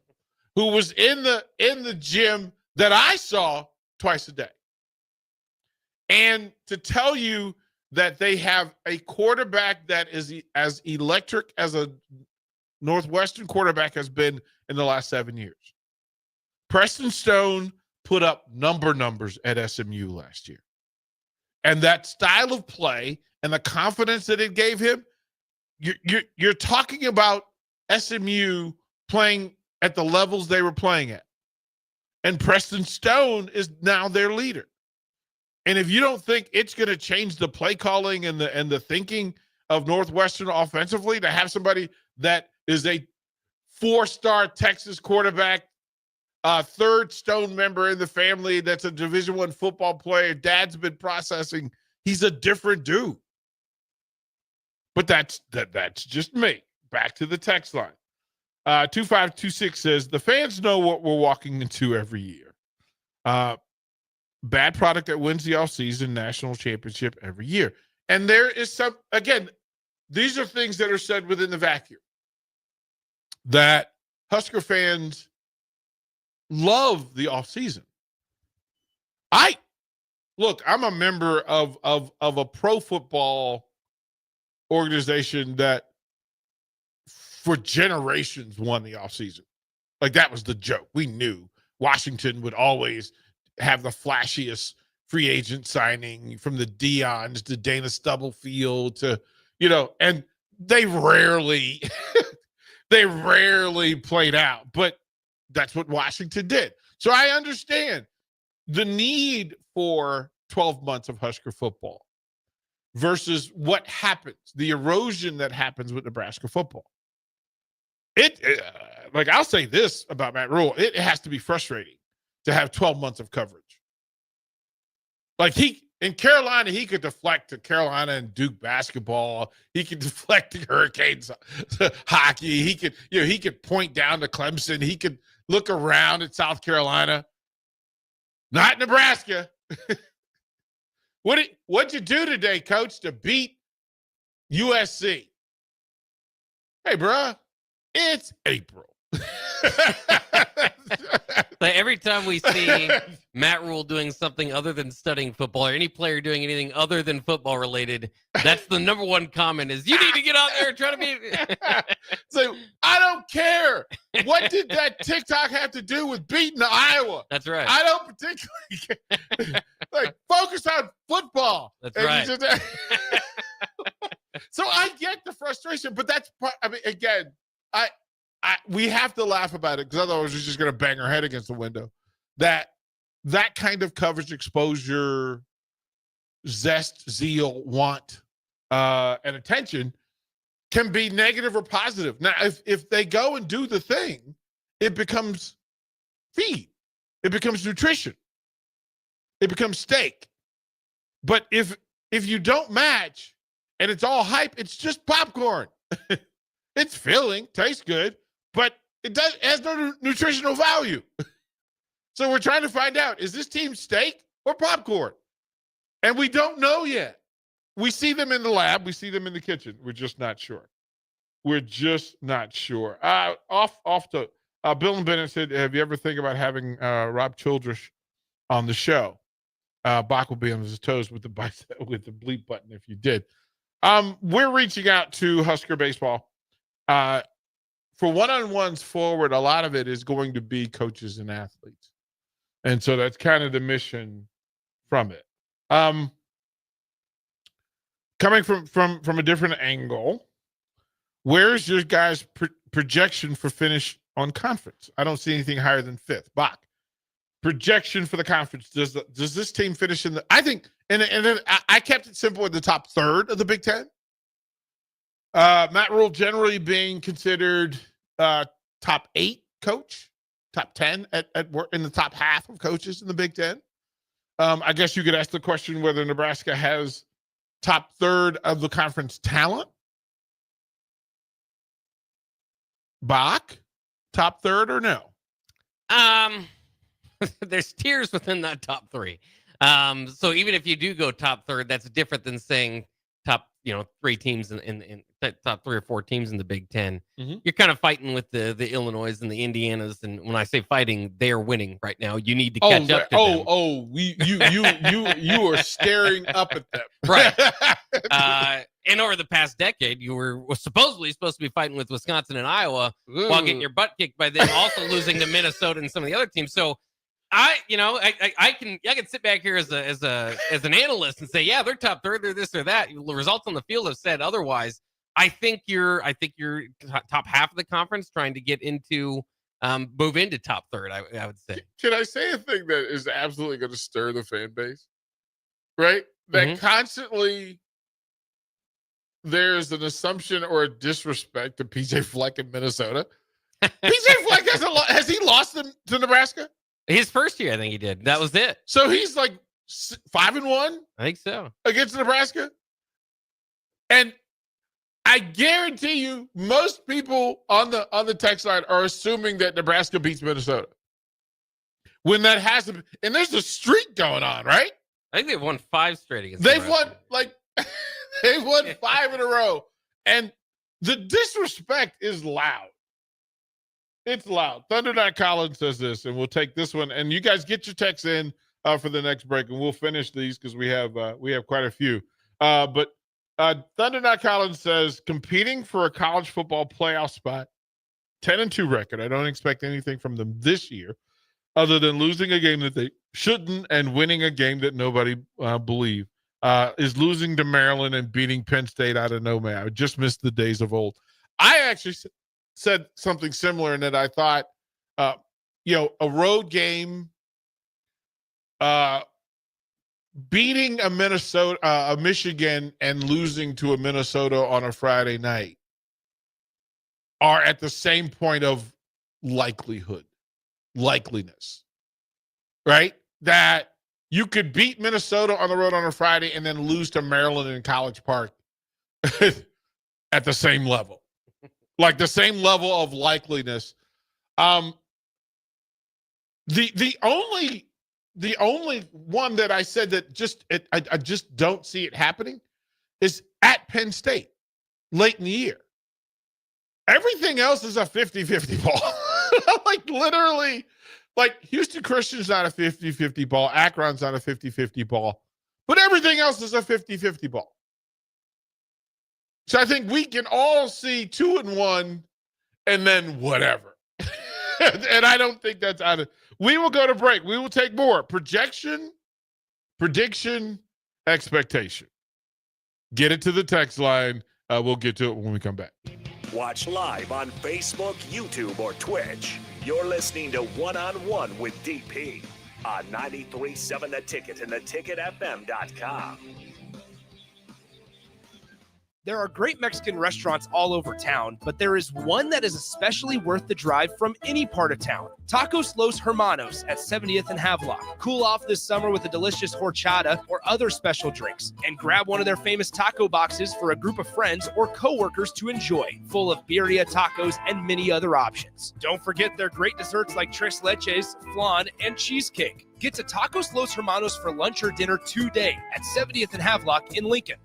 who was in the gym that I saw twice a day. And to tell you that they have a quarterback that is as electric as a Northwestern quarterback has been in the last 7 years. Preston Stone put up numbers at SMU last year. And that style of play and the confidence that it gave him, you're talking about SMU playing at the levels they were playing at. And Preston Stone is now their leader. And if you don't think it's going to change the play calling and the thinking of Northwestern offensively to have somebody that is a 4-star Texas quarterback third Stone member in the family that's a Division I football player. Dad's been processing. He's a different dude. But that's just me. Back to the text line. 2526 says, the fans know what we're walking into every year. Bad product that wins the offseason national championship every year. And there is some, again, these are things that are said within the vacuum that Husker fans love the offseason. I'm a member of a pro football organization that for generations won the offseason. Like, that was the joke. We knew Washington would always have the flashiest free agent signing, from the Deions to Dana Stubblefield to, and they rarely played out, but that's what Washington did. So I understand the need for 12 months of Husker football versus what happens, the erosion that happens with Nebraska football. I'll say this about Matt Rhule, it has to be frustrating to have 12 months of coverage. Like, in Carolina, he could deflect to Carolina and Duke basketball. He could deflect to Hurricanes hockey. He could point down to Clemson. He could look around at South Carolina. Not Nebraska. What'd you do today, coach, to beat USC? Hey, bruh, it's April. But every time we see Matt Rhule doing something other than studying football, or any player doing anything other than football related, that's the number one comment is, you need to get out there and try to be. So I don't care. What did that TikTok have to do with beating Iowa? That's right. I don't particularly care. Like, focus on football. That's right. So I get the frustration, but that's part. I mean, again, we have to laugh about it, because otherwise we're just going to bang our head against the window. That kind of coverage, exposure, zest, zeal, want, and attention can be negative or positive. Now, if they go and do the thing, it becomes feed. It becomes nutrition. It becomes steak. But if you don't match and it's all hype, it's just popcorn. It's filling, tastes good, but it has no nutritional value. So we're trying to find out, is this team steak or popcorn? And we don't know yet. We see them in the lab. We see them in the kitchen. We're just not sure. Off to Bill and Bennett said, have you ever think about having Rob Childress on the show? Bach will be on his toes with the bleep button if you did. We're reaching out to Husker baseball. For one-on-ones forward, a lot of it is going to be coaches and athletes. And so that's kind of the mission from it. Coming from a different angle, where's your guys' projection for finish on conference? I don't see anything higher than 5th. Bach, projection for the conference. Does this team finish in the? I think, and then I kept it simple in the top third of the Big Ten. Matt Rhule generally being considered top 8 coach, top 10 at work, in the top half of coaches in the Big Ten. I guess you could ask the question whether Nebraska has top third of the conference talent. Bach, top third or no? There's tiers within that top 3. So even if you do go top third, that's different than saying top 3 teams in top 3 or 4 teams in the Big Ten. Mm-hmm. You're kind of fighting with the Illinois and the Indianas, and when I say fighting, they are winning right now. You need to catch up to them. You are staring up at them, right? And over the past decade, you were supposedly supposed to be fighting with Wisconsin and Iowa while getting your butt kicked by them, also losing to Minnesota and some of the other teams. So I can sit back here as an analyst and say, yeah, they're top third, they're this or that. The results on the field have said otherwise. I think you're top half of the conference trying to get into move into top third. I would say. Can I say a thing that is absolutely going to stir the fan base? Right? That constantly there's an assumption or a disrespect to PJ Fleck in Minnesota. PJ Fleck has he lost to Nebraska? His first year, I think he did. That was it. So he's like 5-1. I think so. Against Nebraska. And I guarantee you, most people on the text line are assuming that Nebraska beats Minnesota. When that hasn't, and there's a streak going on, right? I think they've won 5 straight against They've Nebraska. won they've won 5 in a row, and the disrespect is loud. It's loud. Thunder Night Collins says this, and we'll take this one. And you guys get your texts in for the next break, and we'll finish these because we have quite a few. But Thunder Night Collins says competing for a college football playoff spot, 10-2 record. I don't expect anything from them this year, other than losing a game that they shouldn't and winning a game that nobody believed. Is losing to Maryland and beating Penn State out of nowhere. I just missed the days of old. I actually said something similar in that I thought, a road game, beating a Michigan and losing to a Minnesota on a Friday night are at the same point of likeliness, right? That you could beat Minnesota on the road on a Friday and then lose to Maryland in College Park at the same level. Like the same level of likeliness. The only one that I said that I just don't see it happening is at Penn State late in the year. Everything else is a 50-50 ball. Like literally, like Houston Christian's not a 50-50 ball. Akron's not a 50-50 ball. But everything else is a 50-50 ball. So I think we can all see 2-1 and then whatever. And I don't think that's out of. We will go to break. We will take more. Projection, prediction, expectation. Get it to the text line. We'll get to it when we come back. Watch live on Facebook, YouTube, or Twitch. You're listening to One-on-One with DP on 93.7 The Ticket and theticketfm.com. There are great Mexican restaurants all over town, but there is one that is especially worth the drive from any part of town. Tacos Los Hermanos at 70th and Havelock. Cool off this summer with a delicious horchata or other special drinks, and grab one of their famous taco boxes for a group of friends or coworkers to enjoy, full of birria, tacos, and many other options. Don't forget their great desserts like tres leches, flan, and cheesecake. Get to Tacos Los Hermanos for lunch or dinner today at 70th and Havelock in Lincoln.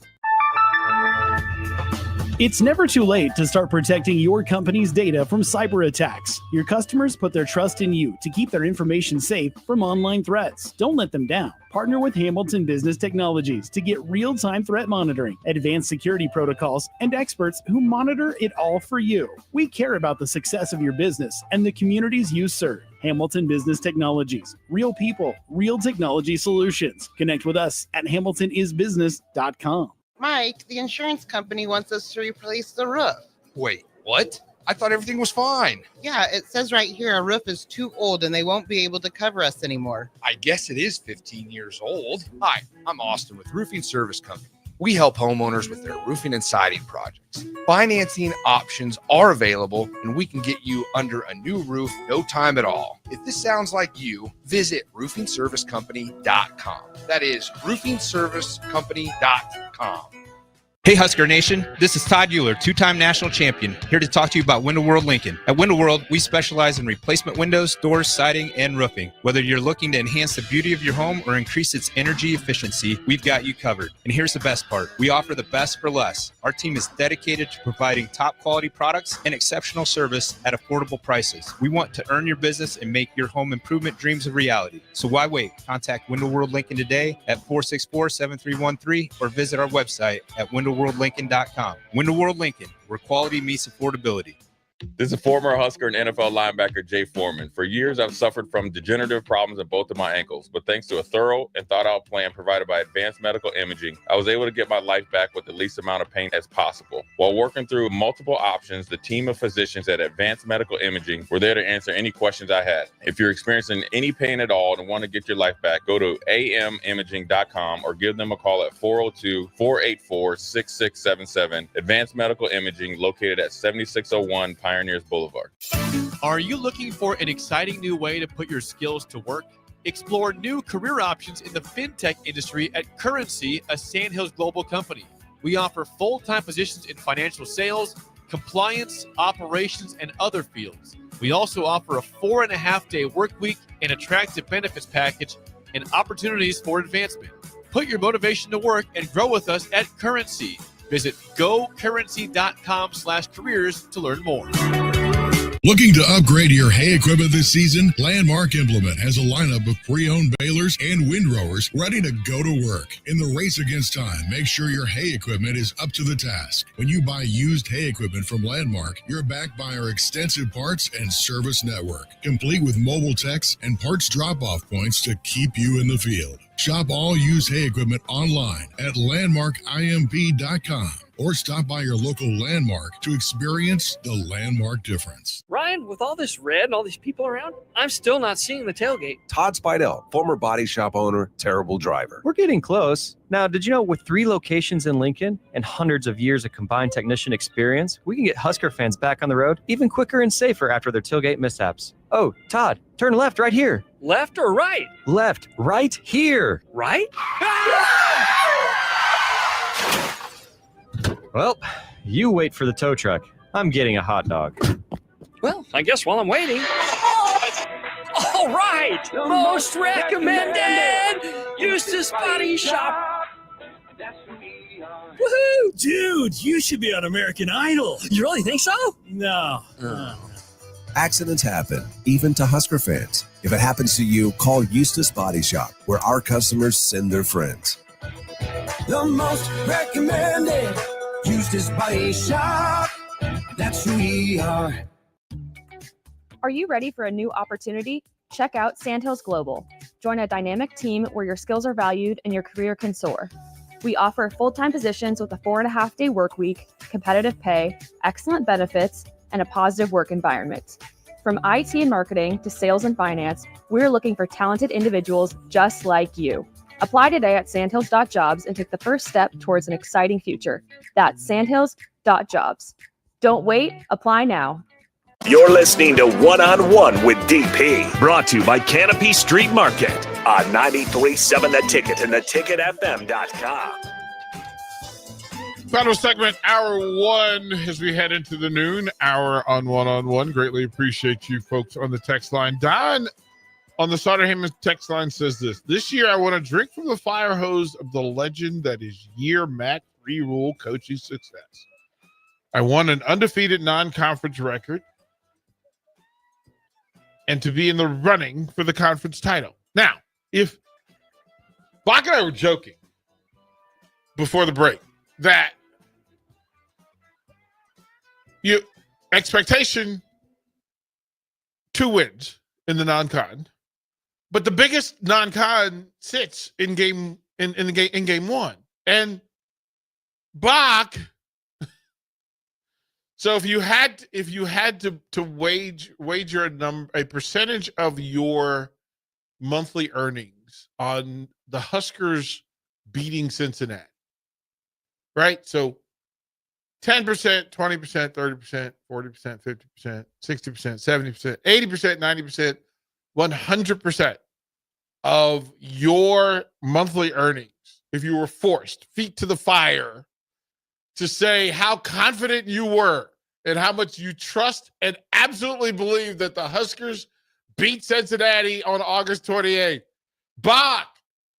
It's never too late to start protecting your company's data from cyber attacks. Your customers put their trust in you to keep their information safe from online threats. Don't let them down. Partner with Hamilton Business Technologies to get real-time threat monitoring, advanced security protocols, and experts who monitor it all for you. We care about the success of your business and the communities you serve. Hamilton Business Technologies. Real people, real technology solutions. Connect with us at hamiltonisbusiness.com. Mike, the insurance company wants us to replace the roof. Wait, what? I thought everything was fine. Yeah, it says right here our roof is too old and they won't be able to cover us anymore. I guess it is 15 years old. Hi, I'm Austin with Roofing Service Company. We help homeowners with their roofing and siding projects. Financing options are available, and we can get you under a new roof no time at all. If this sounds like you, visit roofingservicecompany.com. That is roofingservicecompany.com. Hey Husker Nation, this is Todd Euler, two-time national champion, here to talk to you about Window World Lincoln. At Window World, we specialize in replacement windows, doors, siding, and roofing. Whether you're looking to enhance the beauty of your home or increase its energy efficiency, we've got you covered. And here's the best part. We offer the best for less. Our team is dedicated to providing top quality products and exceptional service at affordable prices. We want to earn your business and make your home improvement dreams a reality. So why wait? Contact Window World Lincoln today at 464-7313 or visit our website at WindowWorldLincoln.com. Window World Lincoln, where quality meets affordability. This is former Husker and NFL linebacker Jay Foreman. For years, I've suffered from degenerative problems in both of my ankles, but thanks to a thorough and thought-out plan provided by Advanced Medical Imaging, I was able to get my life back with the least amount of pain as possible. While working through multiple options, the team of physicians at Advanced Medical Imaging were there to answer any questions I had. If you're experiencing any pain at all and want to get your life back, go to amimaging.com or give them a call at 402-484-6677. Advanced Medical Imaging, located at 7601 Pine Pioneers Boulevard. Are you looking for an exciting new way to put your skills to work? Explore new career options in the fintech industry at Currency, a Sandhills Global company. We offer full-time positions in financial sales, compliance, operations, and other fields. We also offer a 4.5-day work week, an attractive benefits package, and opportunities for advancement. Put your motivation to work and grow with us at Currency. Visit gocurrency.com/careers to learn more. Looking to upgrade your hay equipment this season? Landmark Implement has a lineup of pre-owned balers and windrowers ready to go to work. In the race against time, make sure your hay equipment is up to the task. When you buy used hay equipment from Landmark, you're backed by our extensive parts and service network, complete with mobile techs and parts drop-off points to keep you in the field. Shop all used hay equipment online at landmarkimp.com or stop by your local Landmark to experience the Landmark difference. Ryan, with all this red and all these people around, I'm still not seeing the tailgate. Todd Spidell, former body shop owner, terrible driver. We're getting close. Now, did you know with 3 locations in Lincoln and hundreds of years of combined technician experience, we can get Husker fans back on the road even quicker and safer after their tailgate mishaps? Oh, Todd, turn left right here. Left or right? Left, right here. Right? Well, you wait for the tow truck. I'm getting a hot dog. Well, I guess while I'm waiting. All right! Most recommended! Eustace Body Shop! Woohoo! Dude, you should be on American Idol. You really think so? No. Accidents happen, even to Husker fans. If it happens to you, call Eustace Body Shop, where our customers send their friends. The most recommended Eustace Body Shop. That's who we are. Are you ready for a new opportunity? Check out Sandhills Global. Join a dynamic team where your skills are valued and your career can soar. We offer full-time positions with a 4.5-day work week, competitive pay, excellent benefits, and a positive work environment. From IT and marketing to sales and finance, we're looking for talented individuals just like you. Apply today at sandhills.jobs and take the first step towards an exciting future. That's sandhills.jobs. Don't wait, apply now. You're listening to One on One with DP, brought to you by Canopy Street Market on 93.7 The Ticket and theticketfm.com. Final segment, hour 1, as we head into the noon hour on One. Greatly appreciate you folks on the text line. Don on the Sauter Heyman text line says this year I want to drink from the fire hose of the legend that is year Matt Rule coaching success. I want an undefeated non-conference record and to be in the running for the conference title. Now, if Bach and I were joking before the break that expectation 2 wins in the non-con, but the biggest non-con sits in game 1. And Bach, so if you had to wager a percentage of your monthly earnings on the Huskers beating Cincinnati, right? So 10%, 20%, 30%, 40%, 50%, 60%, 70%, 80%, 90%, 100% of your monthly earnings, if you were forced, feet to the fire, to say how confident you were and how much you trust and absolutely believe that the Huskers beat Cincinnati on August 28th. Bach,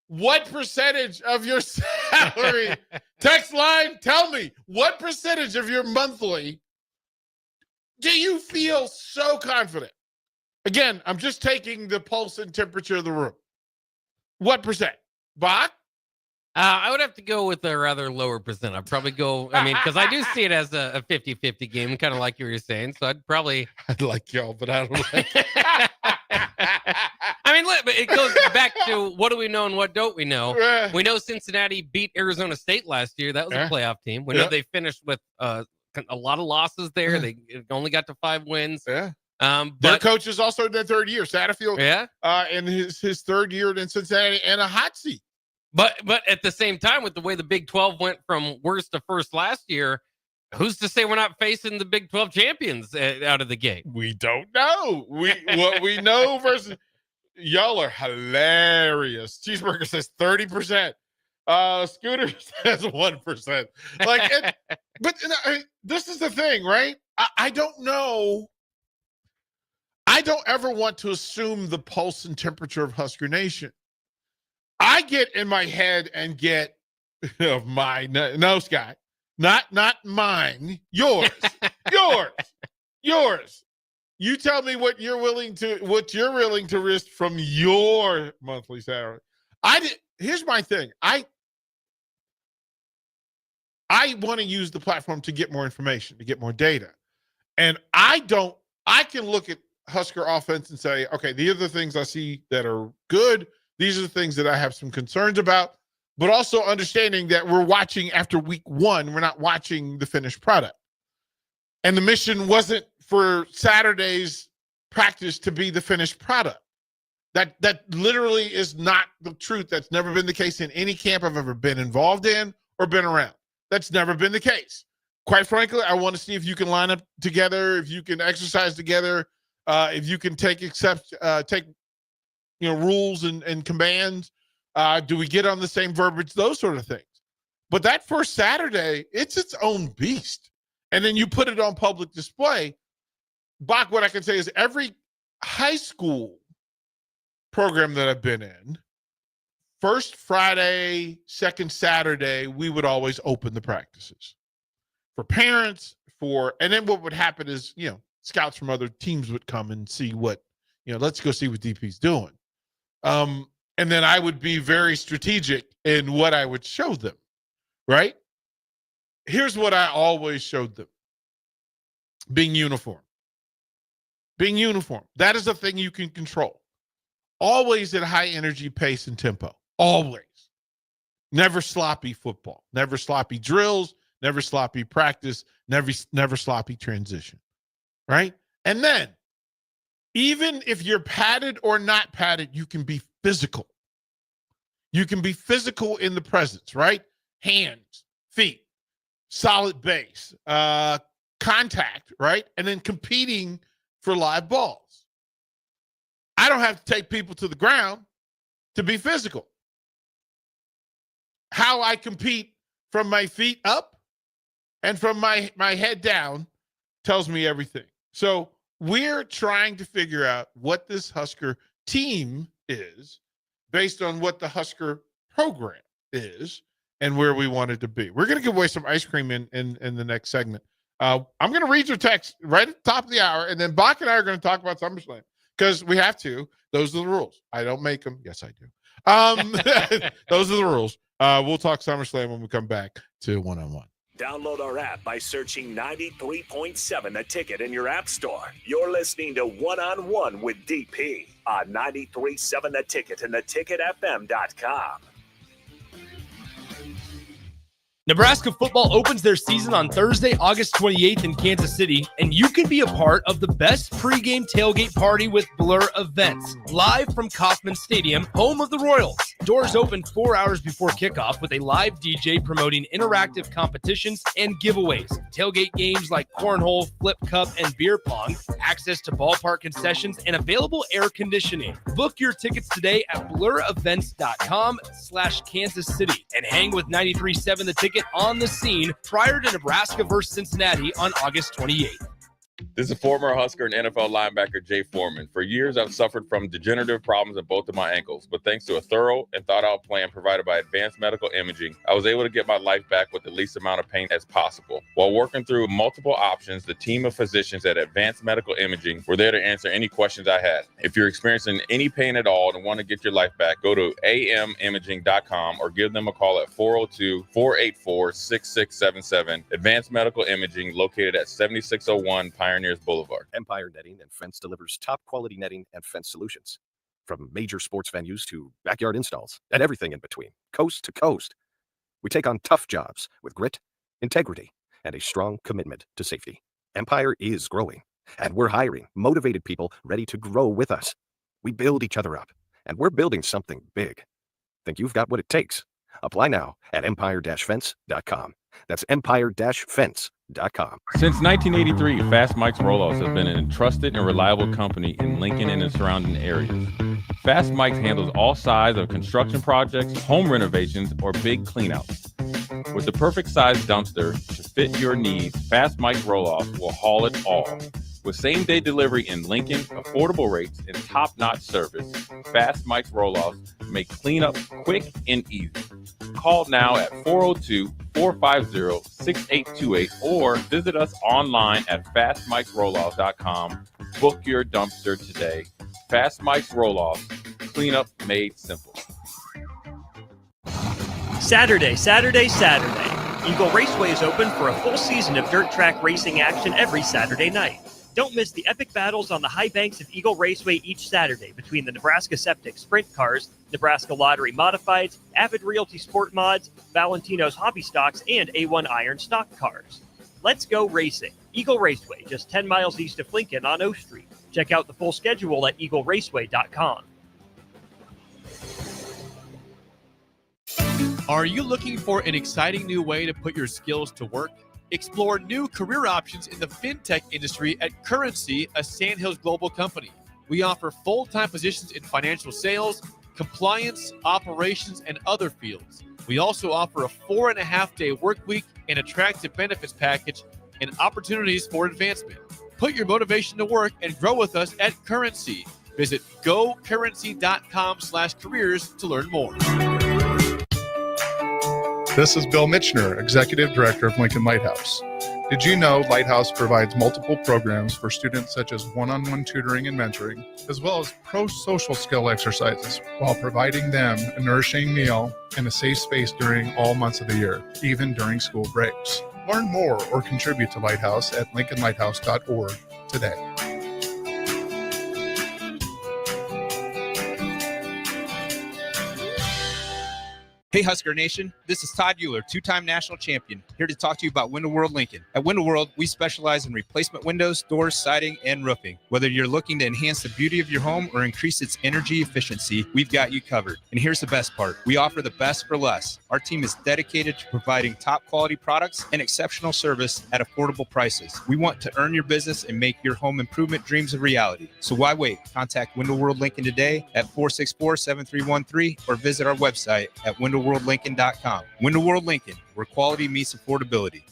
what percentage of your salary, text line, tell me, what percentage of your monthly do you feel so confident? Again, I'm just taking the pulse and temperature of the room. What percent? Bach? I would have to go with a rather lower percent. I'd probably go, because I do see it as a 50-50 game, kind of like you were saying. So I'd like y'all, but I don't like look, but it goes back to what do we know and what don't we know? Yeah. We know Cincinnati beat Arizona State last year. That was a playoff team. We know they finished with a lot of losses there. They only got to 5 wins. Yeah. But their coach is also in their 3rd year. Satterfield, in his 3rd year in Cincinnati and a hot seat. But at the same time, with the way the Big 12 went from worst to first last year, Who's to say we're not facing the Big 12 champions out of the gate? We don't know. What we know versus y'all are hilarious. Cheeseburger says 30%. Scooter says 1%. Like, but this is the thing, right? I don't know. I don't ever want to assume the pulse and temperature of Husker Nation. I get in my head and get no, Scott, not mine, yours. You tell me what you're willing to risk from your monthly salary. Here's my thing. I want to use the platform to get more information, to get more data. And I can look at Husker offense and say, okay, these are the things I see that are good. These are the things that I have some concerns about, but also understanding that we're watching after week 1. We're not watching the finished product. And the mission wasn't for Saturday's practice to be the finished product. That literally is not the truth. That's never been the case in any camp I've ever been involved in or been around. That's never been the case. Quite frankly, I want to see if you can line up together, if you can exercise together, if you can take rules and commands. Do we get on the same verbiage? Those sort of things. But that first Saturday, it's its own beast. And then you put it on public display. Bach, what I can say is every high school program that I've been in, first Friday, second Saturday, we would always open the practices for parents, and then what would happen is, scouts from other teams would come and see let's go see what DP's doing. And then I would be very strategic in what I would show them, right? Here's what I always showed them. Being uniform. Being uniform. That is a thing you can control. Always at high energy, pace, and tempo. Always. Never sloppy football. Never sloppy drills. Never sloppy practice. Never sloppy transition. Right? And then, even if you're padded or not padded, you can be physical. You can be physical in the presence, right? Hands, feet, solid base, contact, right? And then competing for live balls. I don't have to take people to the ground to be physical. How I compete from my feet up and from my head down tells me everything. So we're trying to figure out what this Husker team is based on what the Husker program is and where we want it to be. We're going to give away some ice cream in the next segment. I'm going to read your text right at the top of the hour, and then Bach and I are going to talk about SummerSlam because we have to. Those are the rules. I don't make them. Yes, I do. Those are the rules. We'll talk SummerSlam when we come back to One-on-One. Download our app by searching 93.7 The Ticket in your app store. You're listening to One-on-One with DP on 93.7 The Ticket and theticketfm.com. Nebraska football opens their season on Thursday, August 28th in Kansas City, and you can be a part of the best pregame tailgate party with Blur Events, live from Kauffman Stadium, home of the Royals. Doors open 4 hours before kickoff with a live DJ promoting interactive competitions and giveaways, tailgate games like cornhole, flip cup, and beer pong, access to ballpark concessions, and available air conditioning. Book your tickets today at blurevents.com/Kansas City and hang with 93.7 The Ticket on the scene prior to Nebraska versus Cincinnati on August 28th. This is former Husker and NFL linebacker Jay Foreman. For years, I've suffered from degenerative problems in both of my ankles, but thanks to a thorough and thought-out plan provided by Advanced Medical Imaging, I was able to get my life back with the least amount of pain as possible. While working through multiple options, the team of physicians at Advanced Medical Imaging were there to answer any questions I had. If you're experiencing any pain at all and want to get your life back, go to amimaging.com or give them a call at 402-484-6677. Advanced Medical Imaging, located at 7601 Pioneers Boulevard. Empire Netting and Fence delivers top quality netting and fence solutions. From major sports venues to backyard installs and everything in between, coast to coast. We take on tough jobs with grit, integrity, and a strong commitment to safety. Empire is growing, and we're hiring motivated people ready to grow with us. We build each other up, and we're building something big. Think you've got what it takes? Apply now at empire-fence.com. That's empire-fence.com. Since 1983, Fast Mike's Roll-Offs has been a trusted and reliable company in Lincoln and the surrounding areas. Fast Mike's handles all sides of construction projects, home renovations, or big cleanouts. With the perfect size dumpster to fit your needs, Fast Mike's Roll-Offs will haul it all. With same-day delivery in Lincoln, affordable rates, and top-notch service, Fast Mike's Roll-Offs make cleanup quick and easy. Call now at 402-450-6828 or visit us online at fastmikesrolloffs.com. Book your dumpster today. Fast Mike's Roll-Offs, cleanup made simple. Saturday. Eagle Raceway is open for a full season of dirt track racing action every Saturday night. Don't miss the epic battles on the high banks of Eagle Raceway each Saturday between the Nebraska Septic Sprint Cars, Nebraska Lottery Modifieds, Avid Realty Sport Mods, Valentino's Hobby Stocks, and A1 Iron Stock Cars. Let's go racing. Eagle Raceway, just 10 miles east of Lincoln on O Street. Check out the full schedule at eagleraceway.com. Are you looking for an exciting new way to put your skills to work? Explore new career options in the fintech industry at Currency, a Sandhills Global company. We offer full-time positions in financial sales, compliance, operations, and other fields. We also offer a 4.5-day work week, an attractive benefits package, and opportunities for advancement. Put your motivation to work and grow with us at Currency. Visit gocurrency.com/careers to learn more. This is Bill Mitchner, Executive Director of Lincoln Lighthouse. Did you know Lighthouse provides multiple programs for students such as one-on-one tutoring and mentoring, as well as pro-social skill exercises, while providing them a nourishing meal and a safe space during all months of the year, even during school breaks? Learn more or contribute to Lighthouse at lincolnlighthouse.org today. Hey Husker Nation, this is Todd Euler, two-time national champion, here to talk to you about Window World Lincoln. At Window World, we specialize in replacement windows, doors, siding, and roofing. Whether you're looking to enhance the beauty of your home or increase its energy efficiency, we've got you covered. And here's the best part. We offer the best for less. Our team is dedicated to providing top quality products and exceptional service at affordable prices. We want to earn your business and make your home improvement dreams a reality. So why wait? Contact Window World Lincoln today at 464-7313 or visit our website at windowworldlincoln.com. Window World Lincoln, where quality meets affordability.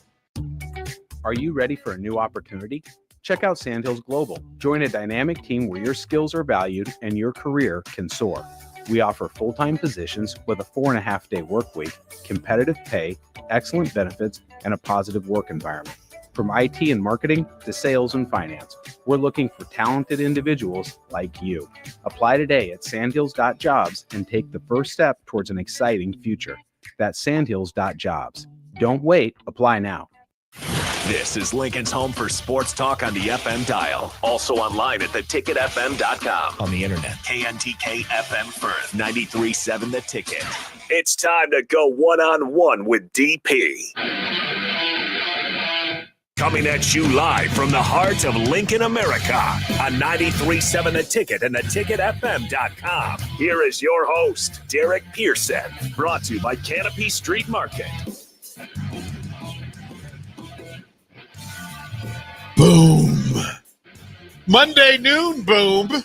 Are you ready for a new opportunity? Check out Sandhills Global. Join a dynamic team where your skills are valued and your career can soar. We offer full-time positions with a 4.5-day work week, competitive pay, excellent benefits, and a positive work environment. From IT and marketing to sales and finance, we're looking for talented individuals like you. Apply today at sandhills.jobs and take the first step towards an exciting future. That's sandhills.jobs. Don't wait. Apply now. This is Lincoln's home for sports talk on the FM dial. Also online at theticketfm.com. On the internet, KNTK FM Firth, 93.7 The Ticket. It's time to go one-on-one with DP. Coming at you live from the heart of Lincoln, America, on 93.7 The Ticket and theticketfm.com. Here is your host, Derek Pearson, brought to you by Canopy Street Market. Boom. Monday noon, boom.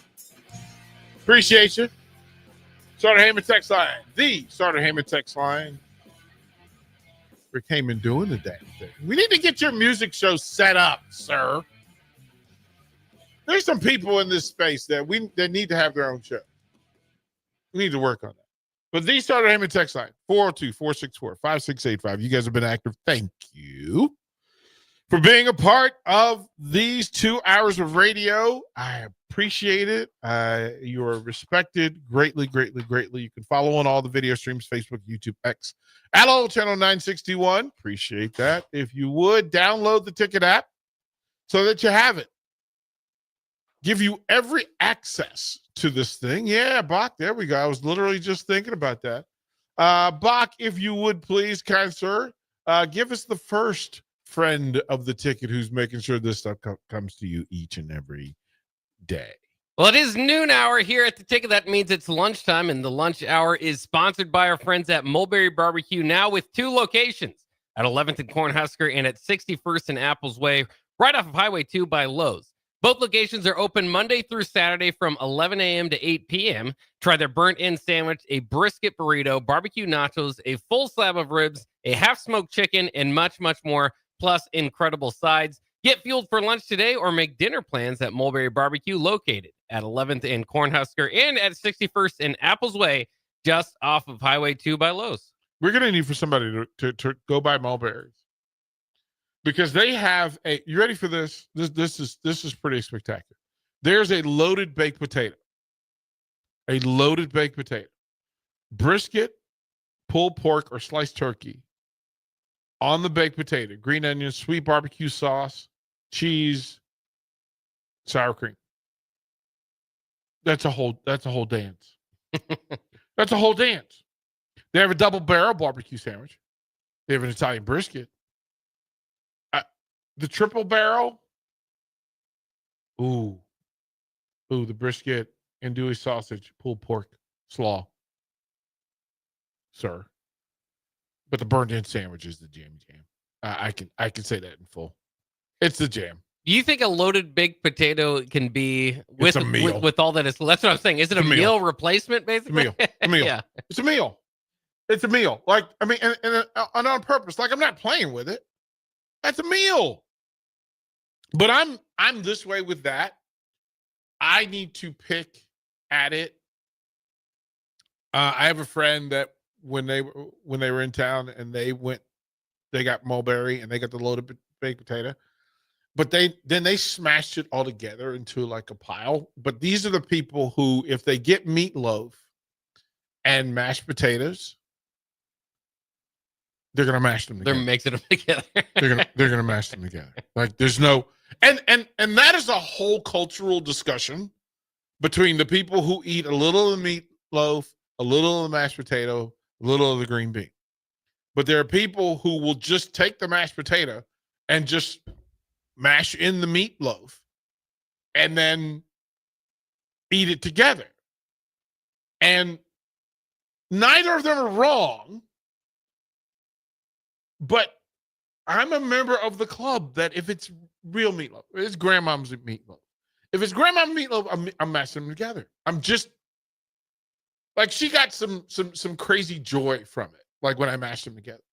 Appreciate you. Starter Heyman text line. The Starter Heyman text line. Rick Heyman doing the damn thing. We need to get your music show set up, sir. There's some people in this space that need to have their own show. We need to work on that. But the Starter Heyman text line, 402-464-5685. You guys have been active. Thank you for being a part of these 2 hours of radio. I appreciate it. You are respected greatly, greatly, greatly. You can follow on all the video streams, Facebook, YouTube, X, Allo Channel 961. Appreciate that. If you would, download the Ticket app so that you have it. Give you every access to this thing. Yeah, Bach, there we go. I was literally just thinking about that. Bach, if you would please, kind sir, give us the first friend of the Ticket who's making sure this stuff comes to you each and every day. Well, it is noon hour here at the Ticket. That means it's lunchtime, and the lunch hour is sponsored by our friends at Mulberry Barbecue, now with 2 locations. at 11th and Cornhusker and at 61st and Apples Way, right off of Highway 2 by Lowe's. Both locations are open Monday through Saturday from 11 a.m. to 8 p.m. Try their burnt-in sandwich, a brisket burrito, barbecue nachos, a full slab of ribs, a half-smoked chicken, and much, much more, plus incredible sides. Get fueled for lunch today or make dinner plans at Mulberry Barbecue, located at 11th and Cornhusker and at 61st and Apples Way, just off of Highway 2 by Lowe's. We're going to need for somebody to go buy Mulberries, because they have a, you ready for this? This is pretty spectacular. There's a loaded baked potato. A loaded baked potato. Brisket, pulled pork, or sliced turkey on the baked potato. Green onions, sweet barbecue sauce, cheese, sour cream. That's a whole dance. That's a whole dance. They have a double barrel barbecue sandwich. They have an Italian brisket. The triple barrel. Ooh, the brisket, andouille sausage, pulled pork, slaw. Sir. But the burned in sandwich is the jam. I can say that in full. It's the jam. Do you think a loaded baked potato can be with a meal. with all that? That's what I'm saying. Is it a meal replacement, basically? A meal. Yeah. It's a meal. It's a meal. Like, I mean, and on purpose. Like, I'm not playing with it. That's a meal. But I'm this way with that. I need to pick at it. I have a friend that when they were in town and they got Mulberry and they got the loaded baked potato, but they smashed it all together into like a pile. But these are the people who, if they get meatloaf and mashed potatoes, they're gonna mash them together. They're mixing them together. they're gonna mash them together. Like, there's no, and that is a whole cultural discussion between the people who eat a little of the meatloaf, a little of the mashed potato, a little of the green bean. But there are people who will just take the mashed potato and just mash in the meatloaf and then eat it together. And neither of them are wrong. But I'm a member of the club that if it's real meatloaf, it's grandma's meatloaf. If it's grandma's meatloaf, I'm mashing them together. I'm just like, she got some crazy joy from it. Like when I mash them together.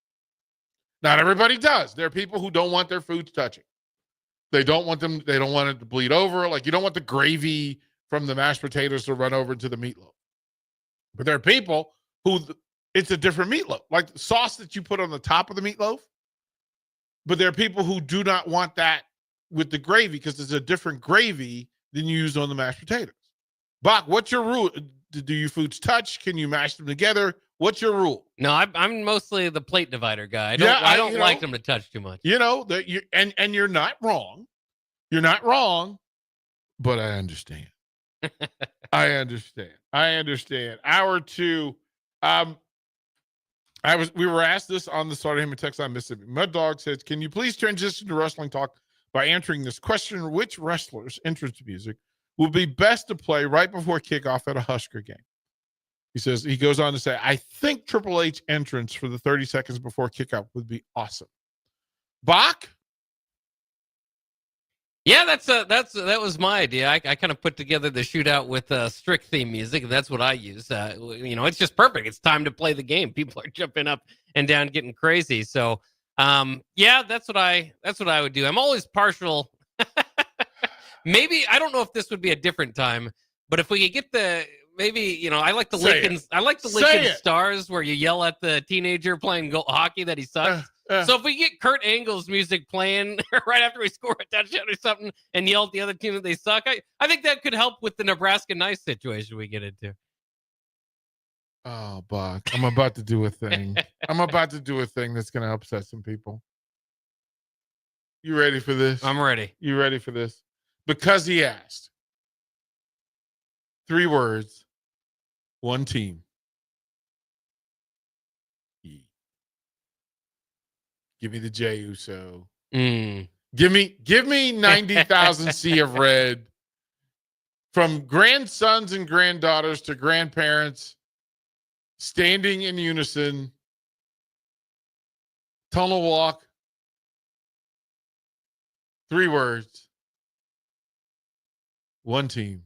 Not everybody does. There are people who don't want their foods touching. They don't want it to bleed over. Like, you don't want the gravy from the mashed potatoes to run over into the meatloaf. But there are people who it's a different meatloaf, like the sauce that you put on the top of the meatloaf. But there are people who do not want that with the gravy because it's a different gravy than you use on the mashed potatoes. Bach, what's your rule? Do your foods touch? Can you mash them together? What's your rule? No, I'm mostly the plate divider guy. I don't like them to touch too much. You know that you and you're not wrong. You're not wrong, but I understand. I understand. Hour two. We were asked this on the Start Him text line, Mississippi. Mud Dog says, "Can you please transition to wrestling talk by answering this question? Which wrestlers' entrance music will be best to play right before kickoff at a Husker game?" He goes on to say, "I think Triple H entrance for the 30 seconds before kickoff would be awesome." Bach? Yeah, that was my idea. I kind of put together the shootout with strict theme music. That's what I use. It's just perfect. It's time to play the game. People are jumping up and down, getting crazy. So, that's what I would do. I'm always partial. Maybe I don't know if this would be a different time, but if we could get I like the Lincoln Stars where you yell at the teenager playing hockey that he sucks. So if we get Kurt Angle's music playing right after we score a touchdown or something and yell at the other team that they suck, I think that could help with the Nebraska Nice situation we get into. Oh, Bach, I'm about to do a thing. That's going to upset some people. You ready for this? I'm ready. You ready for this? Because he asked. 3 words, 1 team. Give me the Jey Uso. Give me 90,000 Sea of Red. From grandsons and granddaughters to grandparents, standing in unison, Tunnel walk. 3 words. 1 team.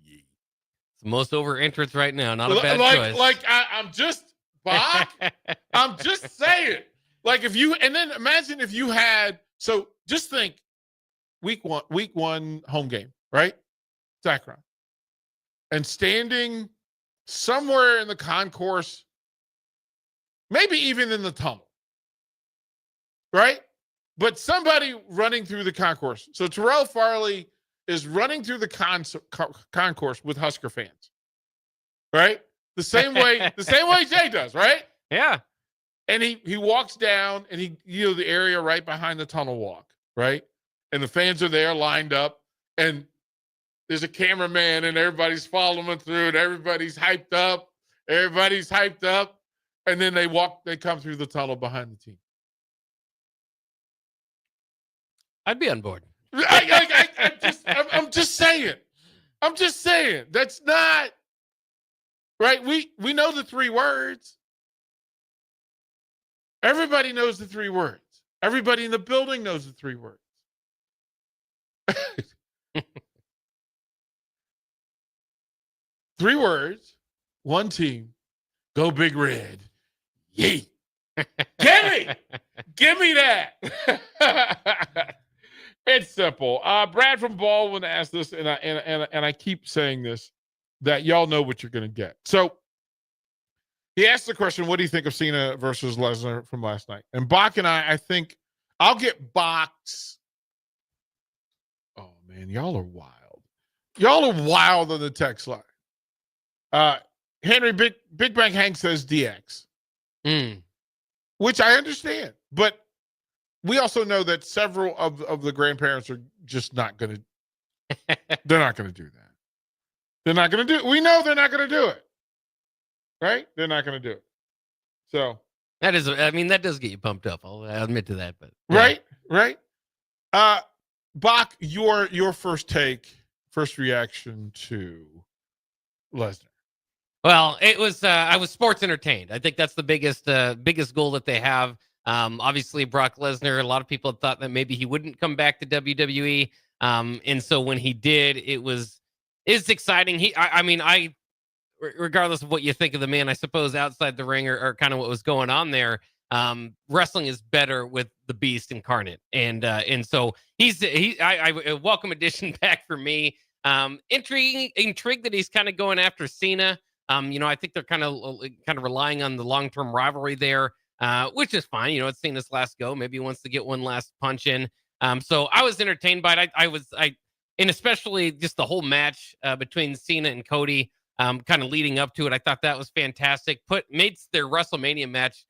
It's the most over entrance right now. Not a bad choice. I'm just, Bach, I'm just saying. Like if you, and then imagine if you had, so just think week one home game, right? Akron. And standing somewhere in the concourse, maybe even in the tunnel, right? But somebody running through the concourse. So Terrell Farley is running through the concourse with Husker fans, right? The same way Jay does, right? Yeah. And he walks down and the area right behind the tunnel walk, right? And the fans are there lined up and there's a cameraman and everybody's following through and everybody's hyped up. And then they come through the tunnel behind the team. I'd be on board. I'm just saying. That's not right. We know the 3 words. Everybody knows the 3 words. Everybody in the building knows the 3 words. 3 words, 1 team, go Big Red. Yee. Give me that. It's simple. Brad from Baldwin asked this, and I keep saying this, that y'all know what you're going to get. So he asked the question, what do you think of Cena versus Lesnar from last night? And Bach and I think I'll get Bach's. Oh, man, y'all are wild. Y'all are wild on the text line. Henry, Big Bang Hank says DX. Which I understand. But we also know that several of the grandparents are just not going to, they're not going to do that. They're not going to do it. We know they're not going to do it. Right? They're not going to do it. So. That does get you pumped up. I'll admit to that. But yeah. Right. Bach, your first reaction to Lesnar. Well, it was, I was sports entertained. I think that's the biggest goal that they have. Obviously, Brock Lesnar, a lot of people thought that maybe he wouldn't come back to WWE. And so when he did, it's exciting. Regardless of what you think of the man, I suppose outside the ring or kind of what was going on there, wrestling is better with the Beast incarnate. And so he's a welcome addition back for me. Intrigued that he's kind of going after Cena. I think they're kind of relying on the long-term rivalry there. Which is fine. It's Cena's last go. Maybe he wants to get one last punch in. So I was entertained by it. And especially just the whole match between Cena and Cody, kind of leading up to it. I thought that was fantastic. Made their WrestleMania match,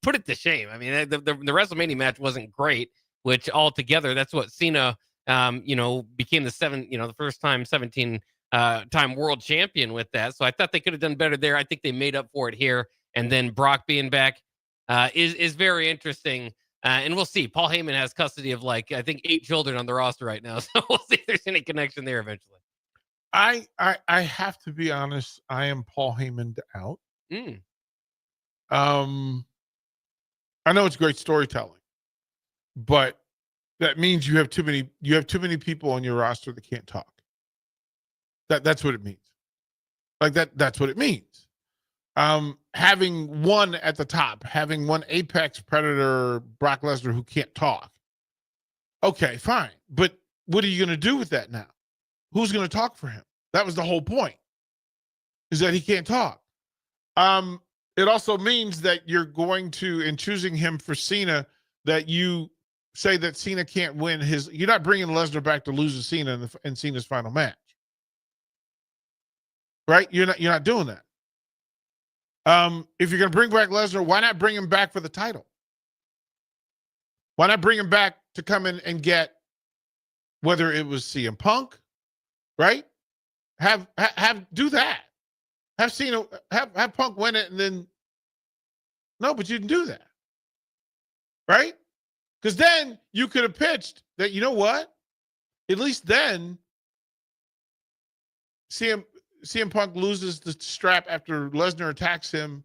put it to shame. I mean, the WrestleMania match wasn't great, which altogether, that's what Cena, became the first time 17 time world champion with that. So I thought they could have done better there. I think they made up for it here. And then Brock being back is very interesting. And we'll see. Paul Heyman has custody of I think 8 children on the roster right now. So we'll see if there's any connection there eventually. I have to be honest. I am Paul Heyman out. I know it's great storytelling, but that means you have too many people on your roster that can't talk. That's what it means. That's what it means. Having one at the top, having one apex predator, Brock Lesnar, who can't talk. Okay, fine. But what are you going to do with that now? Who's going to talk for him? That was the whole point, is that he can't talk. It also means that you're going to, in choosing him for Cena, that you say that Cena can't win you're not bringing Lesnar back to lose to Cena in Cena's final match. Right? You're not doing that. If you're going to bring back Lesnar, why not bring him back for the title? Why not bring him back to come in and get, whether it was CM Punk, right? Do that. Have Cena, have Punk win it, and then, no, but you didn't do that. Right? Because then you could have pitched that, you know what? At least then CM Punk loses the strap after Lesnar attacks him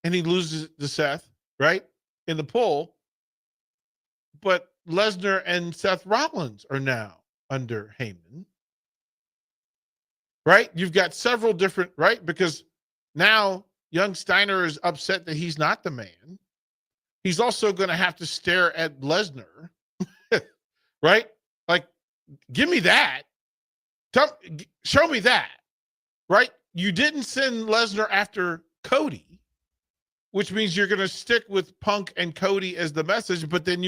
and he loses to Seth, right, in the poll. But Lesnar and Seth Rollins are now under Heyman, right? You've got several different, right? Because now young Steiner is upset that he's not the man. He's also going to have to stare at Lesnar, right? Like, give me that. Show me that, right? You didn't send Lesnar after Cody, which means you're going to stick with Punk and Cody as the message, but then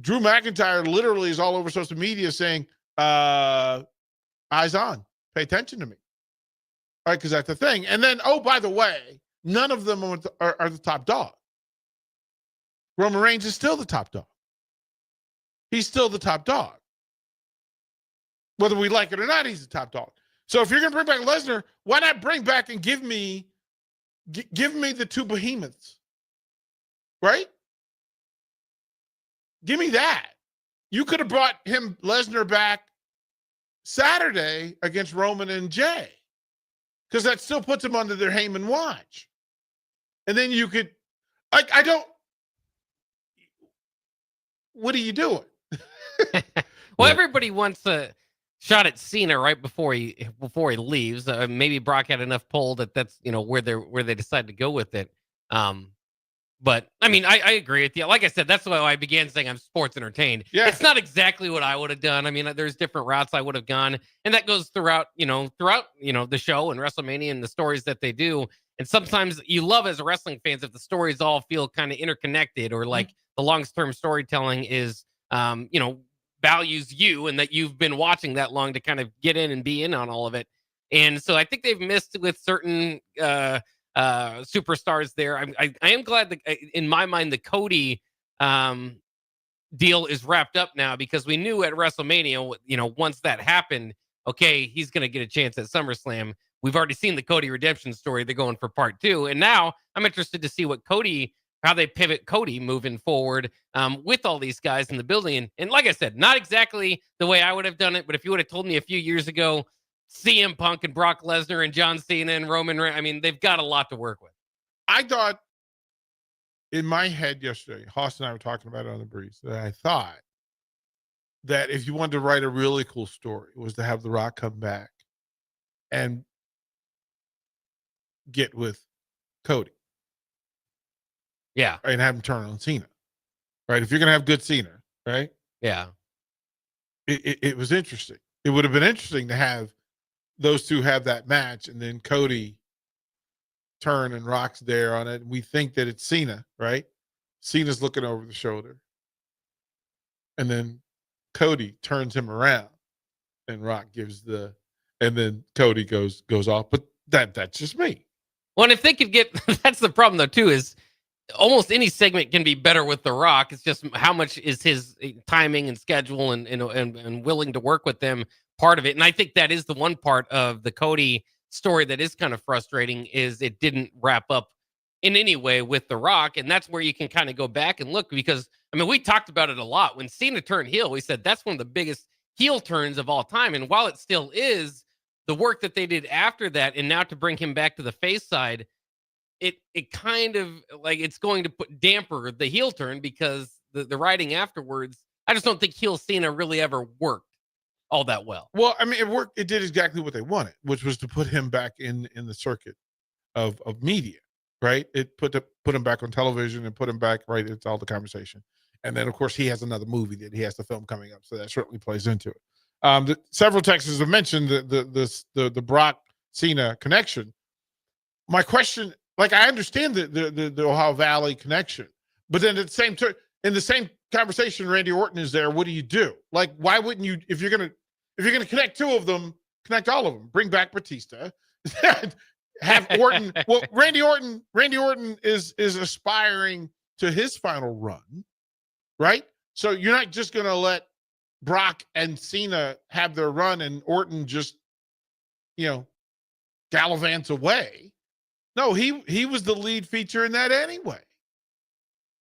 Drew McIntyre literally is all over social media saying, eyes on, pay attention to me. All right, because that's the thing. And then, oh, by the way, none of them are the top dog. Roman Reigns is still the top dog. He's still the top dog. Whether we like it or not, he's the top dog. So if you're going to bring back Lesnar, why not bring back and give me the two behemoths, right? Give me that. You could have brought Lesnar back Saturday against Roman and Jay, because that still puts him under their Heyman watch. And then you could, what are you doing? Well, everybody wants a shot at Cena right before he leaves. Maybe Brock had enough pull that's where they decide to go with it. But I mean, I agree with you. Like I said, that's why I began saying I'm sports entertained. Yeah. It's not exactly what I would have done. I mean, there's different routes I would have gone, and that goes throughout the show and WrestleMania and the stories that they do. And sometimes you love as a wrestling fans if the stories all feel kind of interconnected, or like the long-term storytelling is, values you and that you've been watching that long to kind of get in and be in on all of it. And so I think they've missed with certain superstars there. I am glad that in my mind the Cody deal is wrapped up now, because we knew at WrestleMania, once that happened, okay, he's going to get a chance at SummerSlam. We've already seen the Cody redemption story. They're going for part 2. And now I'm interested to see how they pivot Cody moving forward with all these guys in the building. And like I said, not exactly the way I would have done it, but if you would have told me a few years ago, CM Punk and Brock Lesnar and John Cena and Roman Reigns, I mean, they've got a lot to work with. I thought in my head yesterday, Hoss and I were talking about it on the breeze, that I thought that if you wanted to write a really cool story, it was to have The Rock come back and get with Cody. Yeah. And have him turn on Cena. Right? If you're going to have good Cena, right? Yeah. It was interesting. It would have been interesting to have those two have that match, and then Cody turn and Rock's there on it. We think that it's Cena, right? Cena's looking over the shoulder. And then Cody turns him around and Rock gives and then Cody goes off. But that's just me. Well, and if they could get, that's the problem though too, is almost any segment can be better with The Rock. It's just how much is his timing and schedule and willing to work with them part of it. And I think that is the one part of the Cody story that is kind of frustrating, is it didn't wrap up in any way with The Rock. And that's where you can kind of go back and look, because I mean, we talked about it a lot. When Cena turned heel, we said that's one of the biggest heel turns of all time. And while it still is, the work that they did after that, and now to bring him back to the face side, it kind of like it's going to damper the heel turn, because the writing afterwards, I just don't think heel Cena really ever worked all that well. Well, I mean, it worked. It did exactly what they wanted, which was to put him back in the circuit of media, right? It put him back on television and put him back, right? It's all the conversation. And then, of course, he has another movie that he has to film coming up, so that certainly plays into it. Several texts have mentioned the Brock Cena connection. My question, like, I understand the Ohio Valley connection, but then at the same time, in the same conversation, Randy Orton is there. What do you do? Like, why wouldn't you, if you're gonna connect two of them, connect all of them? Bring back Batista. Have Orton. Well, Randy Orton is aspiring to his final run, right? So you're not just gonna let Brock and Cena have their run and Orton just, gallivants away. No, he was the lead feature in that anyway,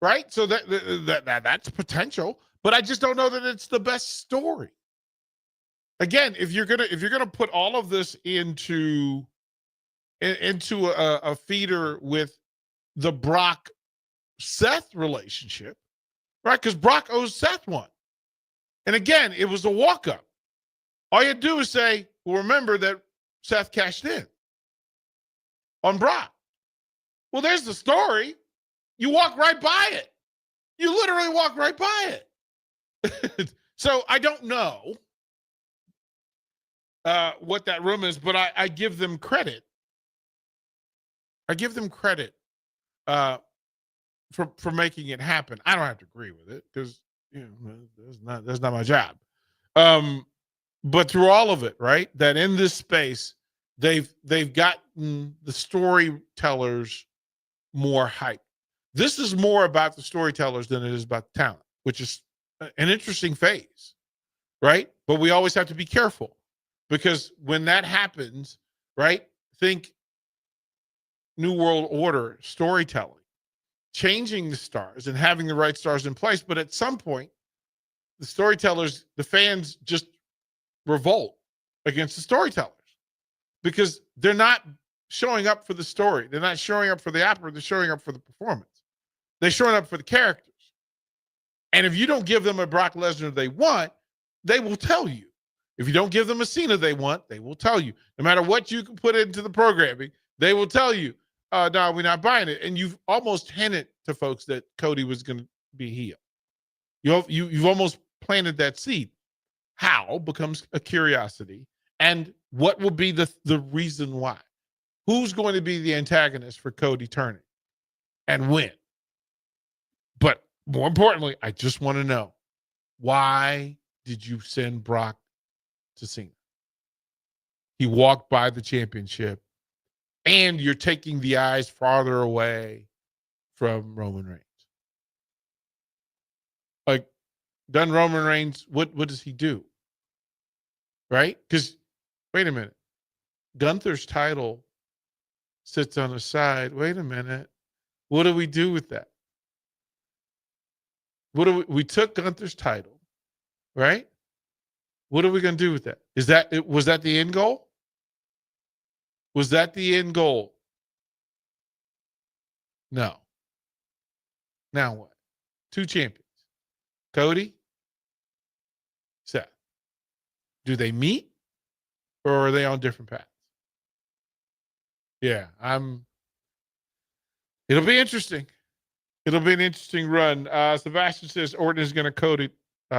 right? So that's potential, but I just don't know that it's the best story. Again, if you're gonna put all of this into a feeder with the Brock Seth relationship, right? Because Brock owes Seth one. And again, it was a walk-up. All you do is say, well, remember that Seth cashed in on Brock. Well, there's the story. You walk right by it. You literally walk right by it. So I don't know what that room is, but I give them credit. I give them credit for making it happen. I don't have to agree with it because that's not my job. But through all of it, right? That in this space, they've gotten the storytellers more hype. This is more about the storytellers than it is about the talent, which is an interesting phase, right? But we always have to be careful because when that happens, right? Think New World Order storytelling, changing the stars and having the right stars in place. But at some point, the storytellers, the fans just revolt against the storytellers because they're not showing up for the story. They're not showing up for the opera. They're showing up for the performance. They're showing up for the characters. And if you don't give them a Brock Lesnar they want, they will tell you. If you don't give them a Cena they want, they will tell you. No matter what you can put into the programming, they will tell you, no, we're not buying it. And you've almost hinted to folks that Cody was going to be heel. You've almost planted that seed. How becomes a curiosity. And what will be the reason why? Who's going to be the antagonist for Cody turning? And when? But more importantly, I just want to know, why did you send Brock to Cena? He walked by the championship, and you're taking the eyes farther away from Roman Reigns. Like, done Roman Reigns, what does he do? Right? Because, wait a minute. Gunther's title sits on the side. Wait a minute. What do we do with that? We took Gunther's title, right? What are we going to do with that? Was that the end goal? Was that the end goal? No. Now what? 2 champions. Cody, Seth. Do they meet or are they on different paths? Yeah, it'll be interesting. It'll be an interesting run. Sebastian says Orton is going to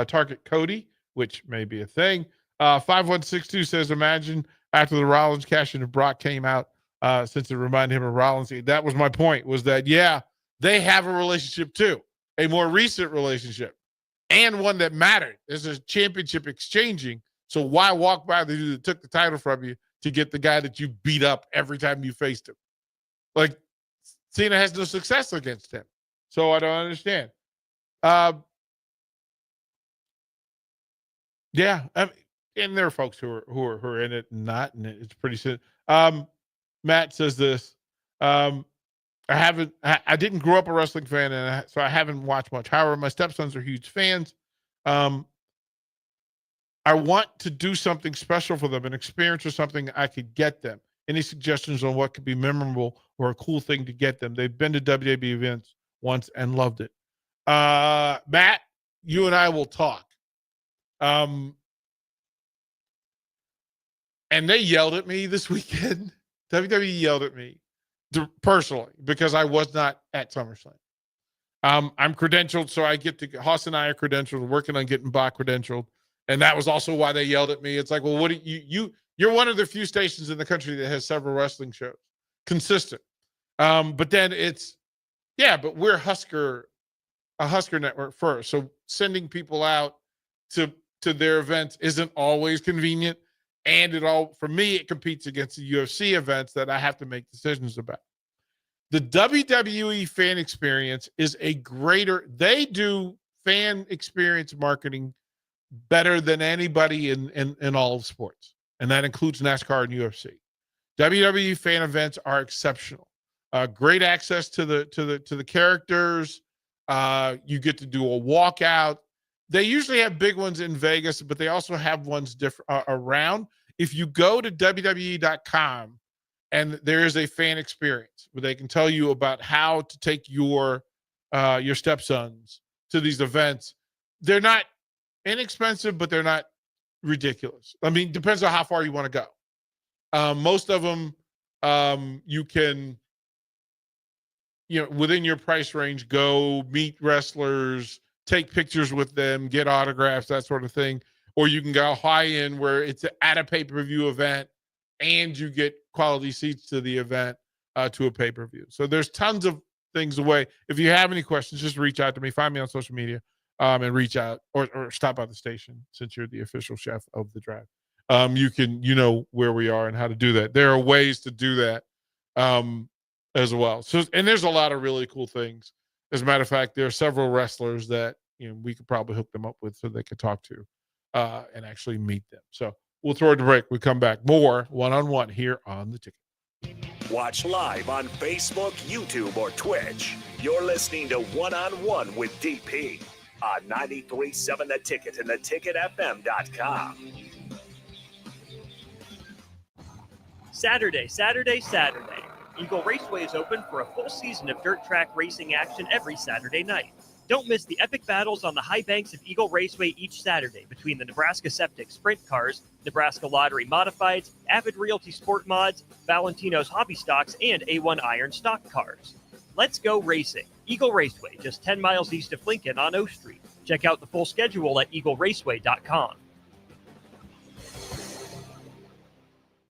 target Cody, which may be a thing. 5162 says, imagine after the Rollins cash in, Brock came out, since it reminded him of Rollins. That was my point, was that, yeah, they have a relationship too, a more recent relationship, and one that mattered. There's a championship exchanging. So why walk by the dude that took the title from you to get the guy that you beat up every time you faced him? Like, Cena has no success against him. So I don't understand. Yeah, and there are folks who are in it and not, and it's pretty soon. Matt says this. I didn't grow up a wrestling fan, and so I haven't watched much. However, my stepsons are huge fans. I want to do something special for them, an experience or something I could get them. Any suggestions on what could be memorable or a cool thing to get them? They've been to WWE events once and loved it. Matt, you and I will talk. And they yelled at me this weekend. WWE yelled at me personally because I was not at SummerSlam. I'm credentialed, so I get to, Haas and I are credentialed, working on getting Bach credentialed. And that was also why they yelled at me. It's like, well, what do you're one of the few stations in the country that has several wrestling shows, consistent. But then but we're a Husker network first. So sending people out to their events isn't always convenient. And for me, it competes against the UFC events that I have to make decisions about. The WWE fan experience is they do fan experience marketing better than anybody in all of sports. And that includes NASCAR and UFC. WWE fan events are exceptional. Great access to the characters. You get to do a walkout. They usually have big ones in Vegas, but they also have ones different around. If you go to WWE.com And there is a fan experience where they can tell you about how to take your stepsons to these events. They're not inexpensive, but they're not ridiculous. I mean, depends on how far you want to go. Most of them, you can, within your price range, go meet wrestlers, take pictures with them, get autographs, that sort of thing. Or you can go high end where it's at a pay-per-view event and you get quality seats to the event, to a pay-per-view. So there's tons of things away. If you have any questions, just reach out to me. Find me on social media, and reach out or stop by the station since you're the official chef of the draft. You know where we are and how to do that. There are ways to do that as well. So, and there's a lot of really cool things. As a matter of fact, there are several wrestlers that we could probably hook them up with so they could talk to and actually meet them. So we'll throw it to break. We come back. More one-on-one here on The Ticket. Watch live on Facebook, YouTube, or Twitch. You're listening to One-on-One with DP on 93.7 The Ticket and theticketfm.com. Saturday. Eagle Raceway is open for a full season of dirt track racing action every Saturday night. Don't miss the epic battles on the high banks of Eagle Raceway each Saturday between the Nebraska Septic Sprint Cars, Nebraska Lottery Modifieds, Avid Realty Sport Mods, Valentino's Hobby Stocks, and A1 Iron Stock Cars. Let's go racing. Eagle Raceway, just 10 miles east of Lincoln on O Street. Check out the full schedule at eagleraceway.com.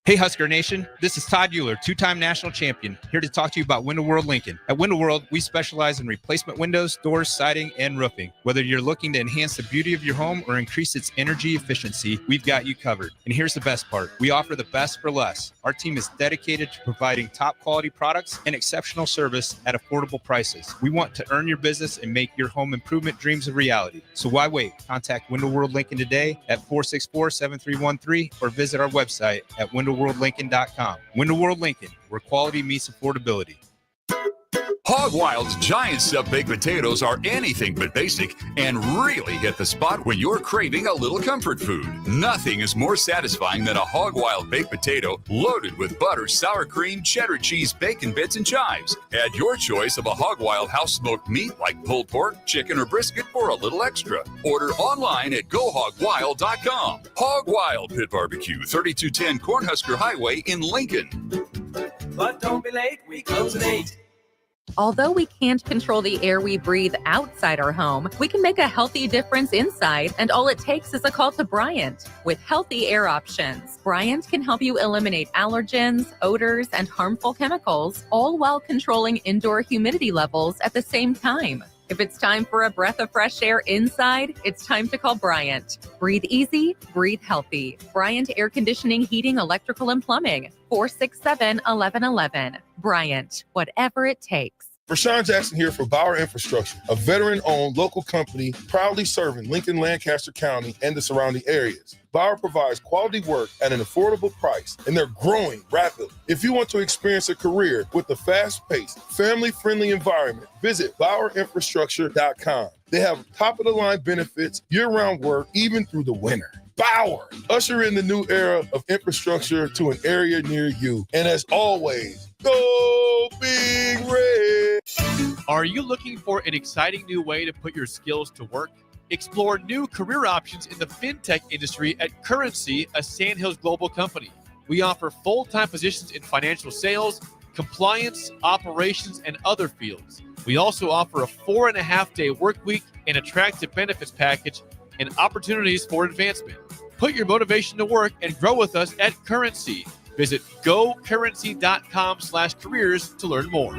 Hey, Husker Nation. This is Todd Euler, two-time national champion, here to talk to you about Window World Lincoln. At Window World, we specialize in replacement windows, doors, siding, and roofing. Whether you're looking to enhance the beauty of your home or increase its energy efficiency, we've got you covered. And here's the best part. We offer the best for less. Our team is dedicated to providing top-quality products and exceptional service at affordable prices. We want to earn your business and make your home improvement dreams a reality. So why wait? Contact Window World Lincoln today at 464-7313 or visit our website at WindowWorldLincoln.com. Window World Lincoln, where quality meets affordability. Hog Wild's giant stuffed baked potatoes are anything but basic and really hit the spot when you're craving a little comfort food. Nothing is more satisfying than a Hog Wild baked potato loaded with butter, sour cream, cheddar cheese, bacon bits, and chives. Add your choice of a Hog Wild house smoked meat like pulled pork, chicken, or brisket for a little extra. Order online at GoHogWild.com. Hog Wild Pit Barbecue, 3210 Cornhusker Highway in Lincoln. But don't be late, we close at 8. Although we can't control the air we breathe outside our home, we can make a healthy difference inside, and all it takes is a call to Bryant. With healthy air options, Bryant can help you eliminate allergens, odors, and harmful chemicals, all while controlling indoor humidity levels at the same time. If it's time for a breath of fresh air inside, it's time to call Bryant. Breathe easy, breathe healthy. Bryant Air Conditioning, Heating, Electrical, and Plumbing. 467-1111. Bryant, whatever it takes. Rashawn Jackson here for Bauer Infrastructure, a veteran-owned local company proudly serving Lincoln, Lancaster County, and the surrounding areas. Bauer provides quality work at an affordable price, and they're growing rapidly. If you want to experience a career with a fast-paced, family-friendly environment, visit BauerInfrastructure.com. They have top-of-the-line benefits, year-round work, even through the winter. Bauer, usher in the new era of infrastructure to an area near you. And as always, go Big Red! Are you looking for an exciting new way to put your skills to work? Explore new career options in the fintech industry at Currency, a Sandhills Global company. We offer full-time positions in financial sales, compliance, operations, and other fields. We also offer a 4.5-day work week, an attractive benefits package, and opportunities for advancement. Put your motivation to work and grow with us at Currency. Visit gocurrency.com/careers to learn more.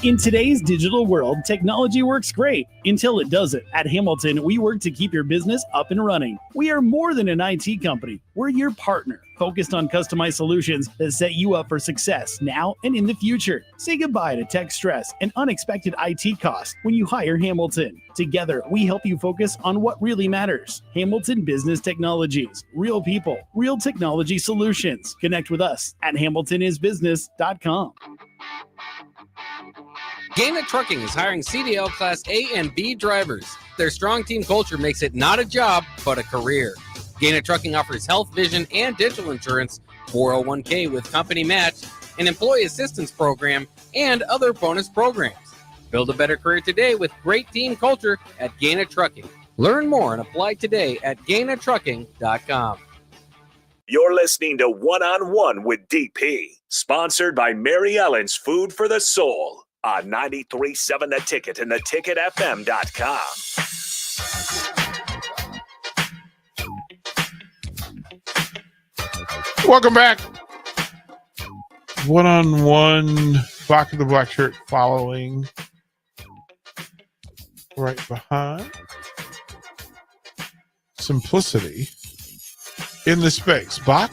In today's digital world, technology works great until it doesn't. At Hamilton, we work to keep your business up and running. We are more than an IT company. We're your partner, focused on customized solutions that set you up for success now and in the future. Say goodbye to tech stress and unexpected IT costs when you hire Hamilton. Together, we help you focus on what really matters. Hamilton Business Technologies. Real people, real technology solutions. Connect with us at hamiltonisbusiness.com. Gaina Trucking is hiring CDL Class A and B drivers. Their strong team culture makes it not a job, but a career. Gaina Trucking offers health, vision, and dental insurance 401k with company match, an employee assistance program, and other bonus programs. Build a better career today with great team culture at Gaina Trucking. Learn more and apply today at GainaTrucking.com. You're listening to One on One with DP, sponsored by Mary Ellen's Food for the Soul on 93.7 The Ticket and theticketfm.com. Welcome back. One on One, Bach of the Black Shirt following right behind. Simplicity in the space. Bach,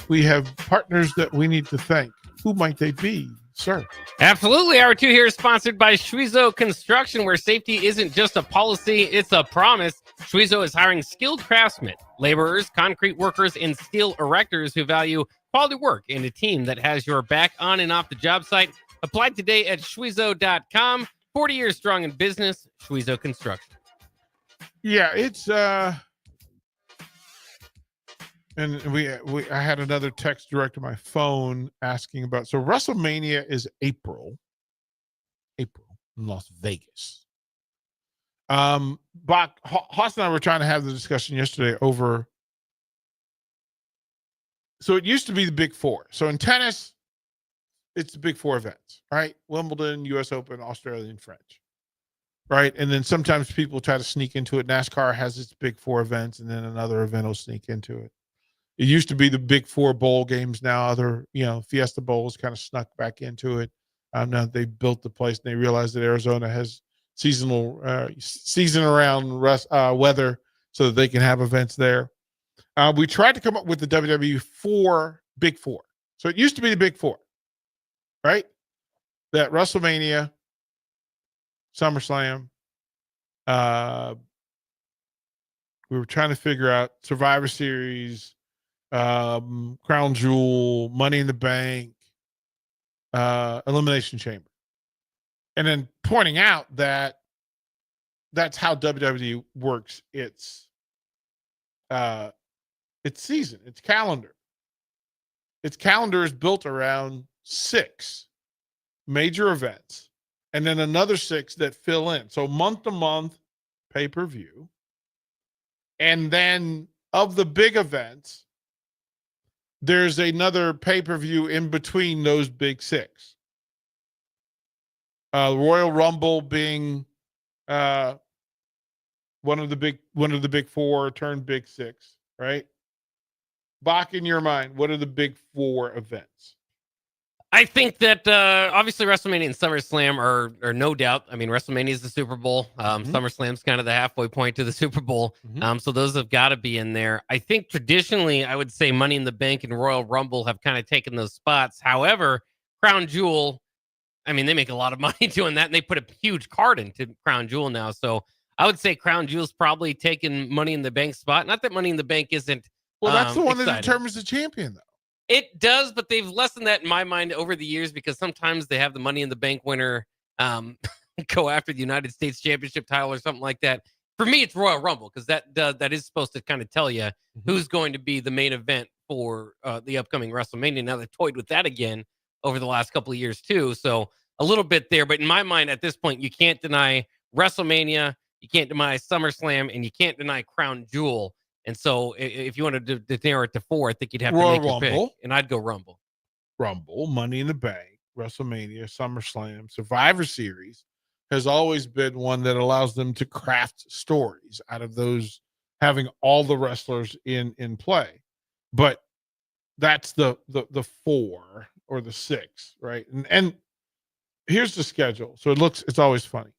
we have partners that we need to thank. Who might they be, sir? Absolutely. Hour 2 here is sponsored by Schweizo Construction, where safety isn't just a policy, it's a promise. Schweizo is hiring skilled craftsmen, laborers, concrete workers, and steel erectors who value quality work and a team that has your back on and off the job site. Apply today at Schweizo.com. 40 years strong in business, Schweizo Construction. Yeah, it's and I had another text direct to my phone asking about, so WrestleMania is April in Las Vegas. Bach, Haas and I were trying to have the discussion yesterday over, so it used to be the big four. So in tennis, it's the big four events, right? Wimbledon, US Open, Australian French, right? And then sometimes people try to sneak into it. NASCAR has its big four events, and then another event will sneak into it. It used to be the big four bowl games. Now other, Fiesta Bowls kind of snuck back into it. Now they built the place and they realized that Arizona has season around weather so that they can have events there. We tried to come up with the WWE big four. So it used to be the big four, right? That WrestleMania, SummerSlam. We were trying to figure out Survivor Series, Crown Jewel, Money in the Bank, Elimination Chamber. And then pointing out that that's how WWE works its season, its calendar. Its calendar is built around 6 major events and then another 6 that fill in. So month to month pay-per-view. And then of the big events, there's another pay-per-view in between those big 6. Royal Rumble being one of the big 4 turned big 6, right? Bach, in your mind, what are the big 4 events? I think that obviously WrestleMania and SummerSlam are no doubt. I mean, WrestleMania is the Super Bowl. SummerSlam's kind of the halfway point to the Super Bowl. So those have got to be in there. I think traditionally, I would say Money in the Bank and Royal Rumble have kind of taken those spots. However, Crown Jewel, I mean, they make a lot of money doing that, and they put a huge card into Crown Jewel now. So I would say Crown Jewel's probably taken Money in the Bank spot. Not that Money in the Bank isn't. Well, that's the one that determines the champion, though. It does, but they've lessened that in my mind over the years because sometimes they have the Money in the Bank winner go after the United States Championship title or something like that. For me, it's Royal Rumble because that is supposed to kind of tell you who's going to be the main event for the upcoming WrestleMania. Now they've toyed with that again over the last couple of years too, so a little bit there. But in my mind, at this point, you can't deny WrestleMania, you can't deny SummerSlam, and you can't deny Crown Jewel. And so if you wanted to narrow it to 4, I think you'd have to make your pick. And I'd go Rumble. Rumble, Money in the Bank, WrestleMania, SummerSlam, Survivor Series has always been one that allows them to craft stories out of those, having all the wrestlers in play. But that's the 4 or the 6, right? And here's the schedule. So it's always funny.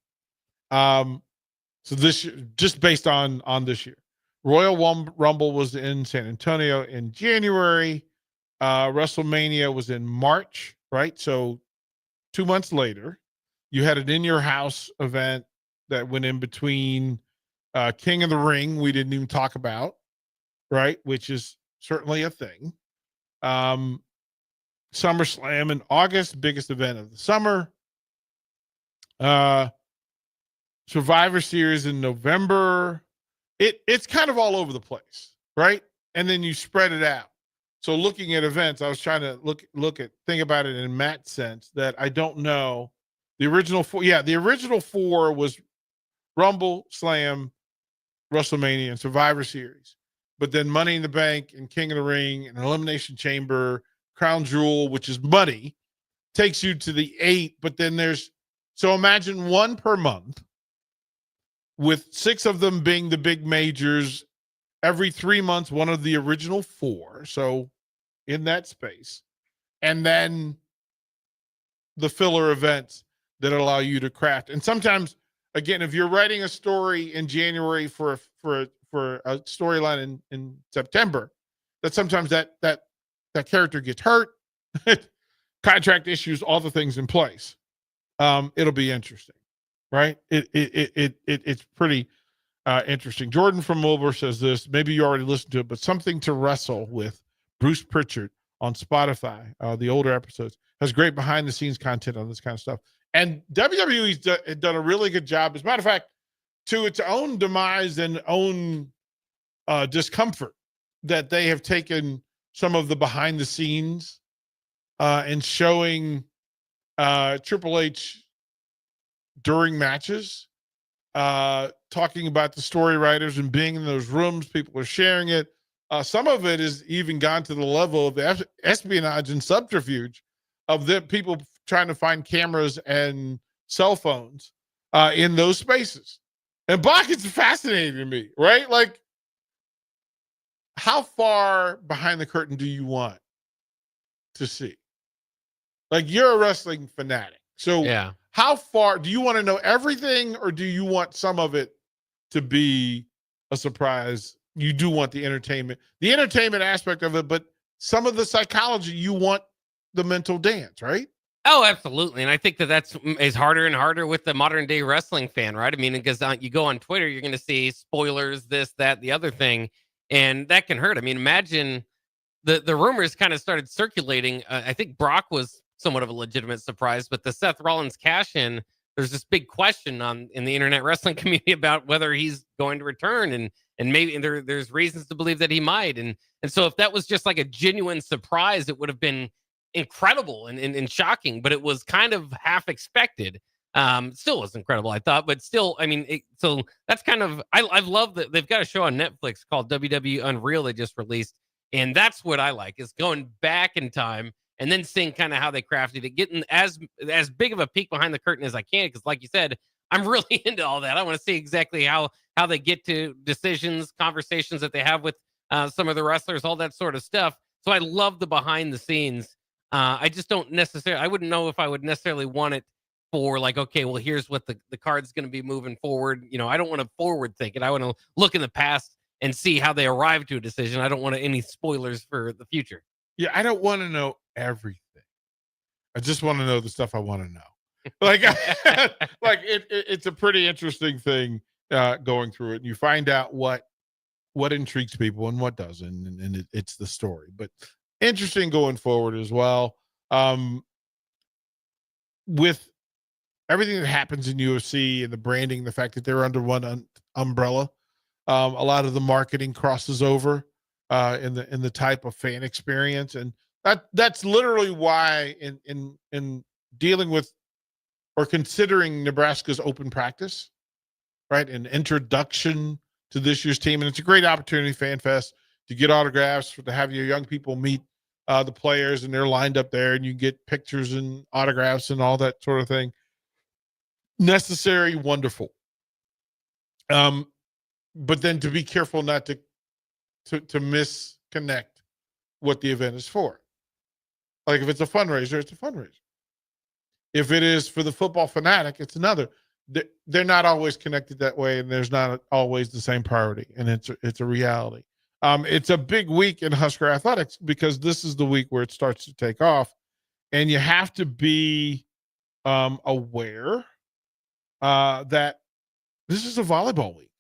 So this year, just based on this year, Royal Rumble was in San Antonio in January. WrestleMania was in March, right? So 2 months later, you had an In Your House event that went in between King of the Ring, we didn't even talk about, right? Which is certainly a thing. SummerSlam in August, biggest event of the summer. Survivor Series in November. It's kind of all over the place, right? And then you spread it out. So looking at events, I was trying to think about it in Matt's sense that I don't know the original four. Yeah, the original four was Rumble, Slam, WrestleMania, and Survivor Series. But then Money in the Bank and King of the Ring and Elimination Chamber, Crown Jewel, which is money, takes you to the 8. But then so imagine one per month with 6 of them being the big majors. Every 3 months, one of the original 4. So in that space. And then the filler events that allow you to craft. And sometimes, again, if you're writing a story in January for a storyline in September, that sometimes that character gets hurt, contract issues, all the things in place. It'll be interesting, right? It's pretty interesting. Jordan from Wilbur says this, maybe you already listened to it, but Something to Wrestle with Bruce Pritchard on Spotify, the older episodes, has great behind the scenes content on this kind of stuff. And WWE's done a really good job. As a matter of fact, to its own demise and own discomfort, that they have taken some of the behind the scenes and showing Triple H during matches, talking about the story writers and being in those rooms. People are sharing it. Some of it has even gone to the level of the espionage and subterfuge of the people trying to find cameras and cell phones in those spaces. And Bach, it's fascinating to me, right? Like, how far behind the curtain do you want to see? Like, you're a wrestling fanatic. So yeah. How far do you want to know everything, or do you want some of it to be a surprise? You do want the entertainment aspect of it, but some of the psychology, you want the mental dance, right? Oh, absolutely. And I think that is harder and harder with the modern day wrestling fan, right? I mean, because you go on Twitter, you're going to see spoilers, this, that, the other thing, and that can hurt. I mean, imagine the rumors kind of started circulating. I think Brock was somewhat of a legitimate surprise, but the Seth Rollins cash in, there's this big question in the internet wrestling community about whether he's going to return, and maybe there's reasons to believe that he might. And so if that was just like a genuine surprise, it would have been incredible and shocking, but it was kind of half expected. Still was incredible, I thought, but still, I mean, so that's kind of, I've loved that they've got a show on Netflix called WWE Unreal they just released, and that's what I like, is going back in time and then seeing kind of how they crafted it, getting as big of a peek behind the curtain as I can, because like you said, I'm really into all that. I want to see exactly how they get to decisions, conversations that they have with some of the wrestlers, all that sort of stuff. So I love the behind the scenes. I just don't necessarily, I wouldn't know if I would necessarily want it for like, okay, well, here's what the card's going to be moving forward. You know, I don't want to forward think it. I want to look in the past and see how they arrived to a decision. I don't want any spoilers for the future. Yeah, I don't want to know everything. I just want to know the stuff I want to know. Like, it's a pretty interesting thing going through it. And you find out what intrigues people and what doesn't, and it's the story. But interesting going forward as well. With everything that happens in UFC and the branding, the fact that they're under one umbrella, a lot of the marketing crosses over in the type of fan experience, and that's literally why in dealing with or considering Nebraska's open practice, right, an introduction to this year's team, and it's a great opportunity, Fan Fest, to get autographs, to have your young people meet the players, and they're lined up there, and you get pictures and autographs and all that sort of thing. Necessary, wonderful. But then to be careful not to misconnect what the event is for. Like, if it's a fundraiser, it's a fundraiser. If it is for the football fanatic, it's another. They're not always connected that way, and there's not always the same priority, and it's a reality. It's a big week in Husker athletics because this is the week where it starts to take off, and you have to be aware that this is a volleyball week.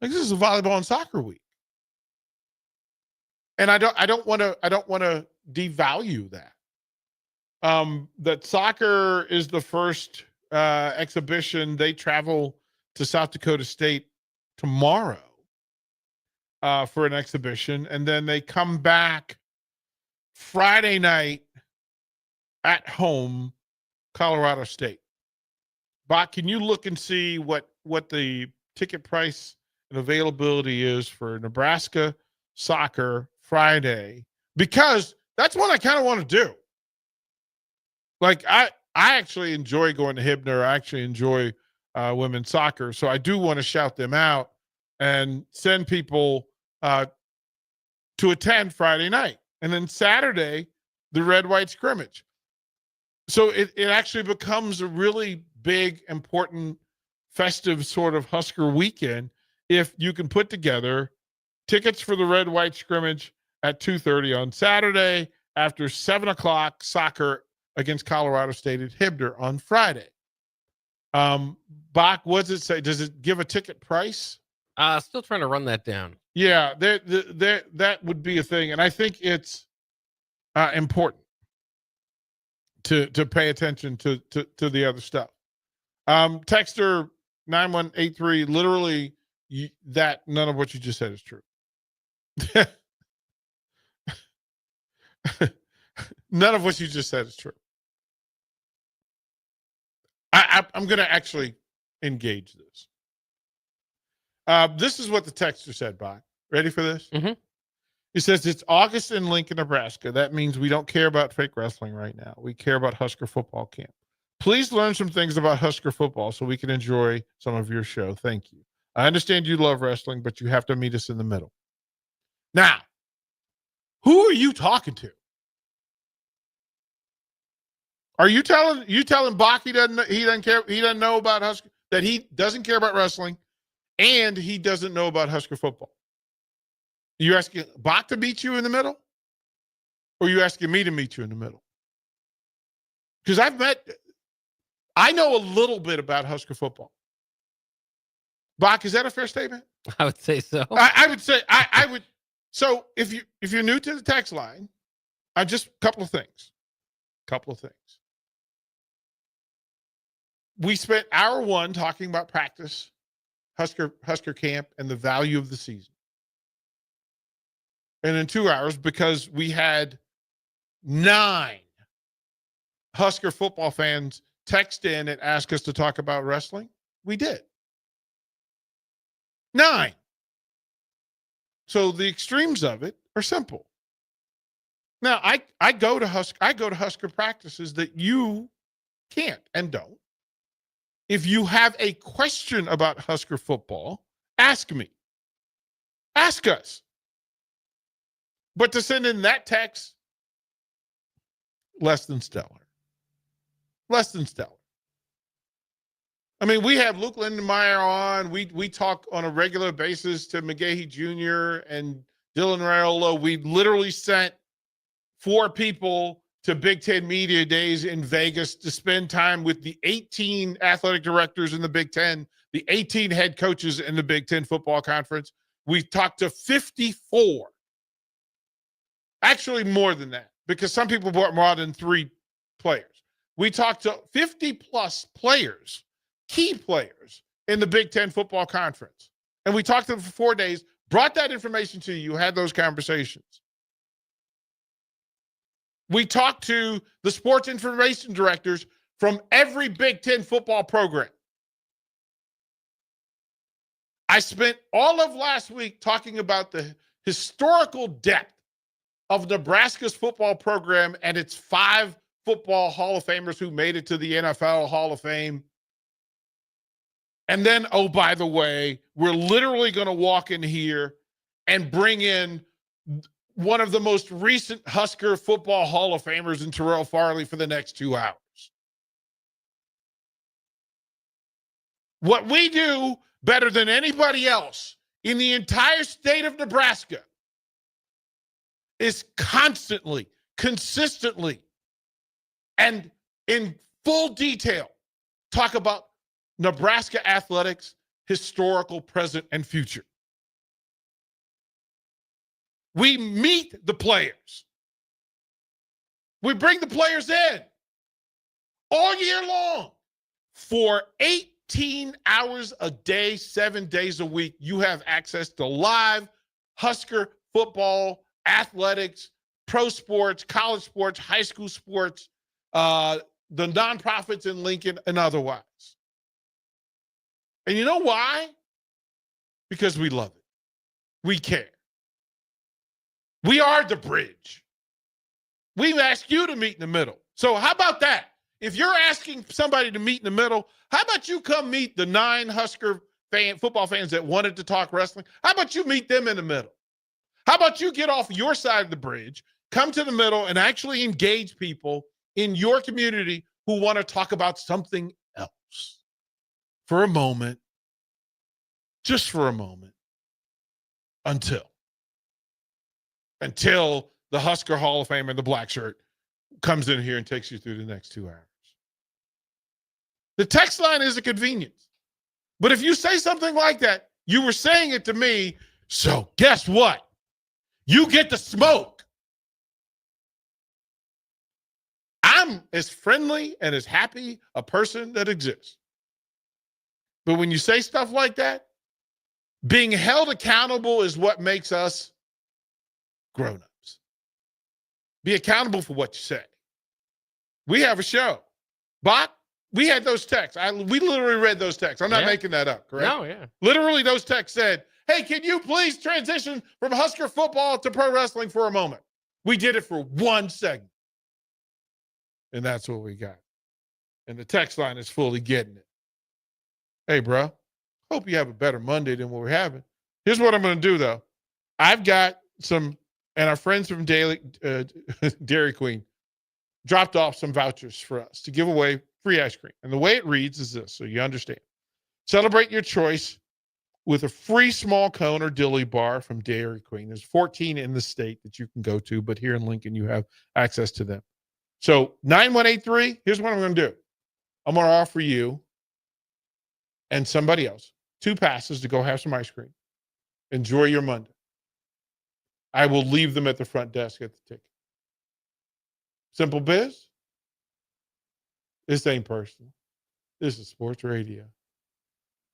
Like, this is a volleyball and soccer week, and I don't want to devalue that. That soccer is the first exhibition. They travel to South Dakota State tomorrow. for an exhibition, and then they come back Friday night at home, Colorado State. Bach, can you look and see what the ticket price and availability is for Nebraska soccer Friday? Because that's what I kind of want to do. Like, I actually enjoy going to Hibner. I actually enjoy women's soccer. So I do want to shout them out and send people to attend Friday night. And then Saturday, the red-white scrimmage. So it actually becomes a really big, important, festive sort of Husker weekend if you can put together tickets for the red-white scrimmage at 2:30 on Saturday after 7 o'clock soccer against Colorado State at Hibner on Friday. Bach, what does it say? Does it give a ticket price? Still trying to run that down. Yeah, that would be a thing. And I think it's important to pay attention to the other stuff. Texter 9183, literally that none of what you just said is true. None of what you just said is true. I'm going to actually engage this. This is what the texter said, Bach. Ready for this? Mm-hmm. He says, it's August in Lincoln, Nebraska. That means we don't care about fake wrestling right now. We care about Husker football camp. Please learn some things about Husker football so we can enjoy some of your show. Thank you. I understand you love wrestling, but you have to meet us in the middle. Now, who are you talking to? Are you telling Bach he doesn't care, he doesn't know about Husker, that he doesn't care about wrestling, and he doesn't know about Husker football? You asking Bach to meet you in the middle? Or are you asking me to meet you in the middle? Because I know a little bit about Husker football. Bach, is that a fair statement? I would say so. I would say I would. So if you're new to the text line, just a couple of things. We spent hour one talking about practice, Husker camp, and the value of the season. And in 2 hours, because we had 9 Husker football fans text in and ask us to talk about wrestling, we did. 9. So the extremes of it are simple. Now, I go to Husker practices that you can't and don't. If you have a question about Husker football, ask me. Ask us. But to send in that text, less than stellar. Less than stellar. I mean, we have Luke Lindenmeyer on. We talk on a regular basis to McGahee Jr. and Dylan Raiola. We literally sent 4 people to Big Ten Media Days in Vegas to spend time with the 18 athletic directors in the Big Ten, the 18 head coaches in the Big Ten Football Conference. We talked to 54. Actually, more than that, because some people brought more than 3 players. We talked to 50-plus players, key players in the Big Ten Football Conference. And we talked to them for 4 days, brought that information to you, had those conversations. We talked to the sports information directors from every Big Ten football program. I spent all of last week talking about the historical depth of Nebraska's football program and its 5 football Hall of Famers who made it to the NFL Hall of Fame. And then, oh, by the way, we're literally going to walk in here and bring in one of the most recent Husker football Hall of Famers in Terrell Farley for the next 2 hours. What we do better than anybody else in the entire state of Nebraska is constantly, consistently, and in full detail talk about Nebraska athletics, historical, present, and future. We meet the players. We bring the players in all year long. For 18 hours a day, 7 days a week, you have access to live Husker football, athletics, pro sports, college sports, high school sports, the nonprofits in Lincoln, and otherwise. And you know why? Because we love it. We care. We are the bridge. We ask you to meet in the middle. So how about that? If you're asking somebody to meet in the middle, how about you come meet the 9 Husker football fans that wanted to talk wrestling? How about you meet them in the middle? How about you get off your side of the bridge, come to the middle, and actually engage people in your community who want to talk about something else for a moment, just for a moment, until the Husker Hall of Famer, the black shirt, comes in here and takes you through the next 2 hours. The text line is a convenience. But if you say something like that, you were saying it to me, so guess what? You get the smoke. I'm as friendly and as happy a person that exists. But when you say stuff like that, being held accountable is what makes us grown-ups. Be accountable for what you say. We have a show. Bach, we had those texts. We literally read those texts. I'm not making that up, correct? No, yeah. Literally, those texts said, hey, can you please transition from Husker football to pro wrestling for a moment? We did it for 1 segment. And that's what we got. And the text line is fully getting it. Hey, bro, hope you have a better Monday than what we're having. Here's what I'm going to do, though. I've got some, and our friends from Dairy Queen dropped off some vouchers for us to give away free ice cream. And the way it reads is this, so you understand. Celebrate your choice with a free small cone or dilly bar from Dairy Queen. There's 14 in the state that you can go to, but here in Lincoln, you have access to them. So 9183, here's what I'm going to do. I'm going to offer you and somebody else 2 passes to go have some ice cream. Enjoy your Monday. I will leave them at the front desk at the ticket. Simple biz. This ain't personal. This is sports radio.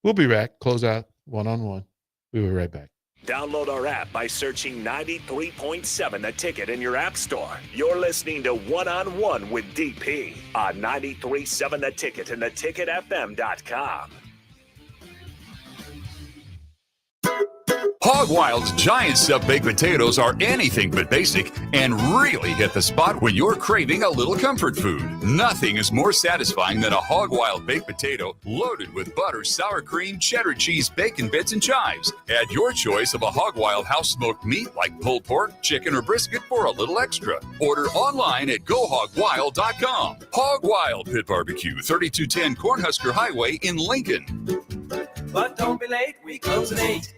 We'll be back. Close out one-on-one. We'll be right back. Download our app by searching 93.7 The Ticket in your app store. You're listening to One-on-One with DP on 93.7 The Ticket and theticketfm.com. Hog Wild's giant sub baked potatoes are anything but basic and really hit the spot when you're craving a little comfort food. Nothing is more satisfying than a Hog Wild baked potato loaded with butter, sour cream, cheddar cheese, bacon bits, and chives. Add your choice of a Hog Wild house smoked meat like pulled pork, chicken, or brisket for a little extra. Order online at GoHogWild.com. Hog Wild Pit Barbecue, 3210 Cornhusker Highway in Lincoln. But don't be late, we close at 8.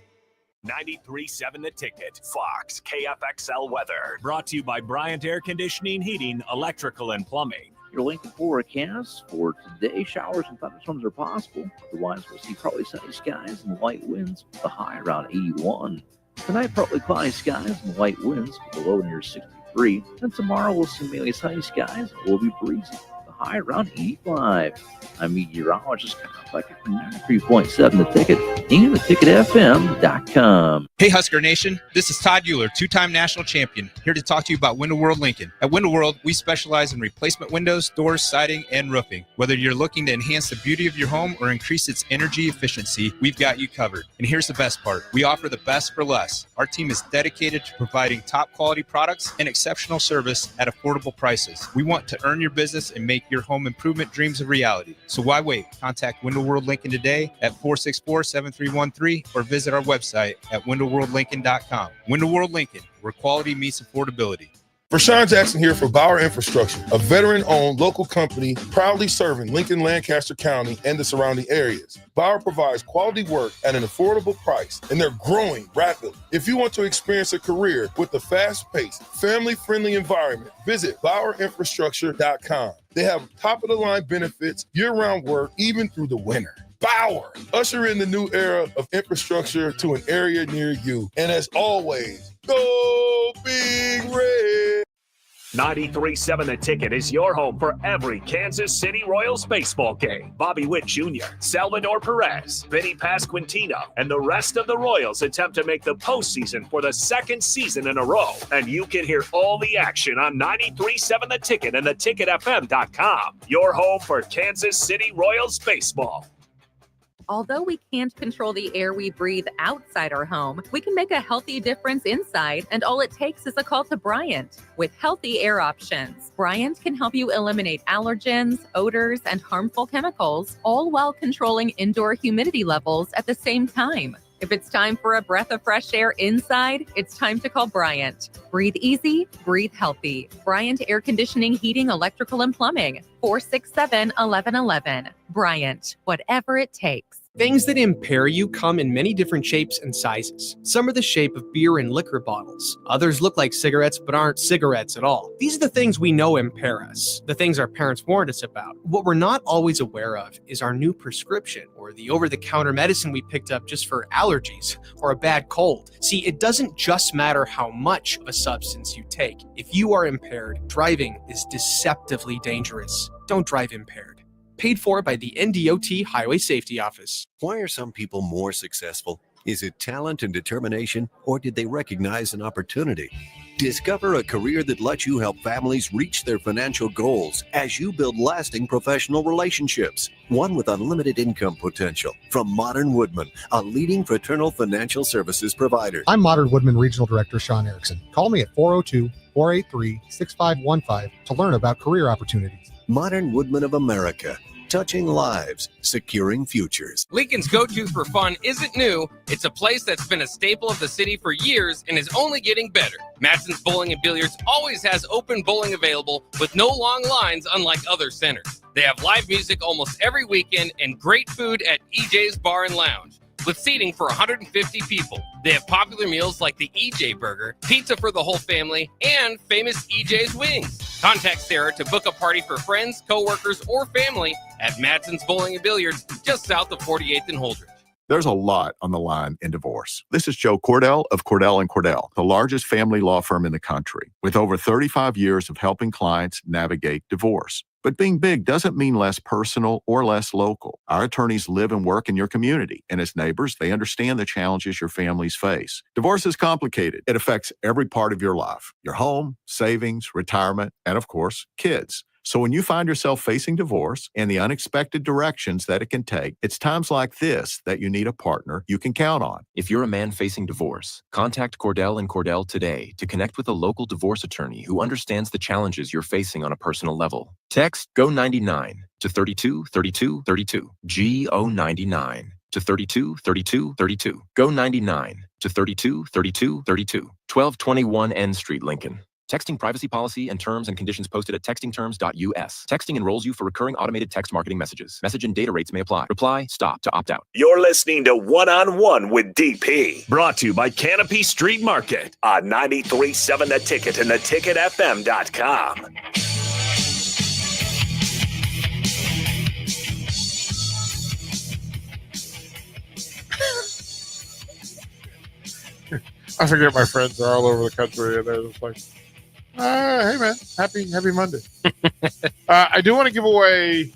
93.7 The Ticket, Fox, KFXL weather. Brought to you by Bryant Air Conditioning, Heating, Electrical, and Plumbing. Your Lincoln forecast for today, showers and thunderstorms are possible. Otherwise, we'll see partly sunny skies and light winds with a high around 81. Tonight, partly cloudy skies and light winds with a low near 63. And tomorrow, we'll see mainly sunny skies and it will be breezy with a high around 85. I'm meteorologist Kyle Becker from 93.7 The Ticket and theticketfm.com. Hey Husker Nation, this is Todd Euler, 2-time national champion, here to talk to you about Window World Lincoln. At Window World, we specialize in replacement windows, doors, siding, and roofing. Whether you're looking to enhance the beauty of your home or increase its energy efficiency, we've got you covered. And here's the best part. We offer the best for less. Our team is dedicated to providing top quality products and exceptional service at affordable prices. We want to earn your business and make your home improvement dreams a reality. So why wait? Contact Window World Lincoln today at 464-7313 or visit our website at windowworldlincoln.com. Window World Lincoln, where quality meets affordability. Rashawn Jackson here for Bauer Infrastructure, a veteran-owned local company proudly serving Lincoln, Lancaster County, and the surrounding areas. Bauer provides quality work at an affordable price, and they're growing rapidly. If you want to experience a career with a fast-paced, family-friendly environment, visit BauerInfrastructure.com. They have top-of-the-line benefits, year-round work, even through the winter. Bauer, usher in the new era of infrastructure to an area near you. And as always, go Big Red. 93.7 The Ticket is your home for every Kansas City Royals baseball game. Bobby Witt Jr., Salvador Perez, Vinny Pasquantino, and the rest of the Royals attempt to make the postseason for the second season in a row. And you can hear all the action on 93.7 The Ticket and theticketfm.com. Your home for Kansas City Royals baseball. Although we can't control the air we breathe outside our home, we can make a healthy difference inside, and all it takes is a call to Bryant. With healthy air options, Bryant can help you eliminate allergens, odors, and harmful chemicals, all while controlling indoor humidity levels at the same time. If it's time for a breath of fresh air inside, it's time to call Bryant. Breathe easy, breathe healthy. Bryant Air Conditioning, Heating, Electrical, and Plumbing. 467-1111. Bryant, whatever it takes. Things that impair you come in many different shapes and sizes. Some are the shape of beer and liquor bottles. Others look like cigarettes but aren't cigarettes at all. These are the things we know impair us, the things our parents warned us about. What we're not always aware of is our new prescription, or the over-the-counter medicine we picked up just for allergies or a bad cold. See, it doesn't just matter how much of a substance you take. If you are impaired, driving is deceptively dangerous. Don't drive impaired. Paid for by the NDOT Highway Safety Office. Why are some people more successful? Is it talent and determination, or did they recognize an opportunity? Discover a career that lets you help families reach their financial goals as you build lasting professional relationships. One with unlimited income potential. From Modern Woodman, a leading fraternal financial services provider. I'm Modern Woodman Regional Director Sean Erickson. Call me at 402-483-6515 to learn about career opportunities. Modern Woodman of America. Touching lives, securing futures. Lincoln's go-to for fun isn't new. It's a place that's been a staple of the city for years and is only getting better. Matson's Bowling and Billiards always has open bowling available with no long lines, unlike other centers. They have live music almost every weekend and great food at EJ's Bar and Lounge, with seating for 150 people. They have popular meals like the EJ Burger, pizza for the whole family, and famous EJ's Wings. Contact Sarah to book a party for friends, coworkers, or family at Matson's Bowling and Billiards, just south of 48th and Holdridge. There's a lot on the line in divorce. This is Joe Cordell of Cordell & Cordell, the largest family law firm in the country, with over 35 years of helping clients navigate divorce. But being big doesn't mean less personal or less local. Our attorneys live and work in your community, and as neighbors, they understand the challenges your families face. Divorce is complicated. It affects every part of your life, your home, savings, retirement, and of course, kids. So when you find yourself facing divorce and the unexpected directions that it can take, it's times like this that you need a partner you can count on. If you're a man facing divorce, contact Cordell & Cordell today to connect with a local divorce attorney who understands the challenges you're facing on a personal level. Text GO99 to 323232. GO99 to 323232. GO99 to 323232. 1221 N Street, Lincoln. Texting privacy policy and terms and conditions posted at textingterms.us. Texting enrolls you for recurring automated text marketing messages. Message and data rates may apply. Reply, stop to opt out. You're listening to One-on-One with DP, brought to you by Canopy Street Market on 93.7 The Ticket and theticketfm.com. I forget my friends are all over the country, and they're just like, hey man, happy Monday. I do want to give away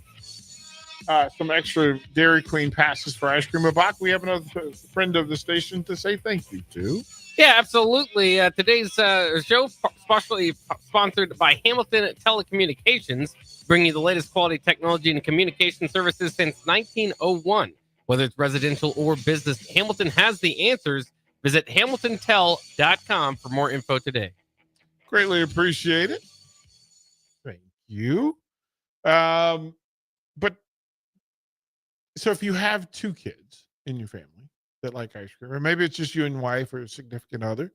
some extra Dairy Queen passes for ice cream. Bach, we have another friend of the station to say thank you to. Yeah, absolutely. Today's show partially sponsored by Hamilton Telecommunications, bringing you the latest quality technology and communication services since 1901. Whether it's residential or business, Hamilton has the answers. Visit hamiltontel.com for more info today. Greatly appreciate it. Thank you. But so if you have two kids in your family that like ice cream, or maybe it's just you and wife or a significant other,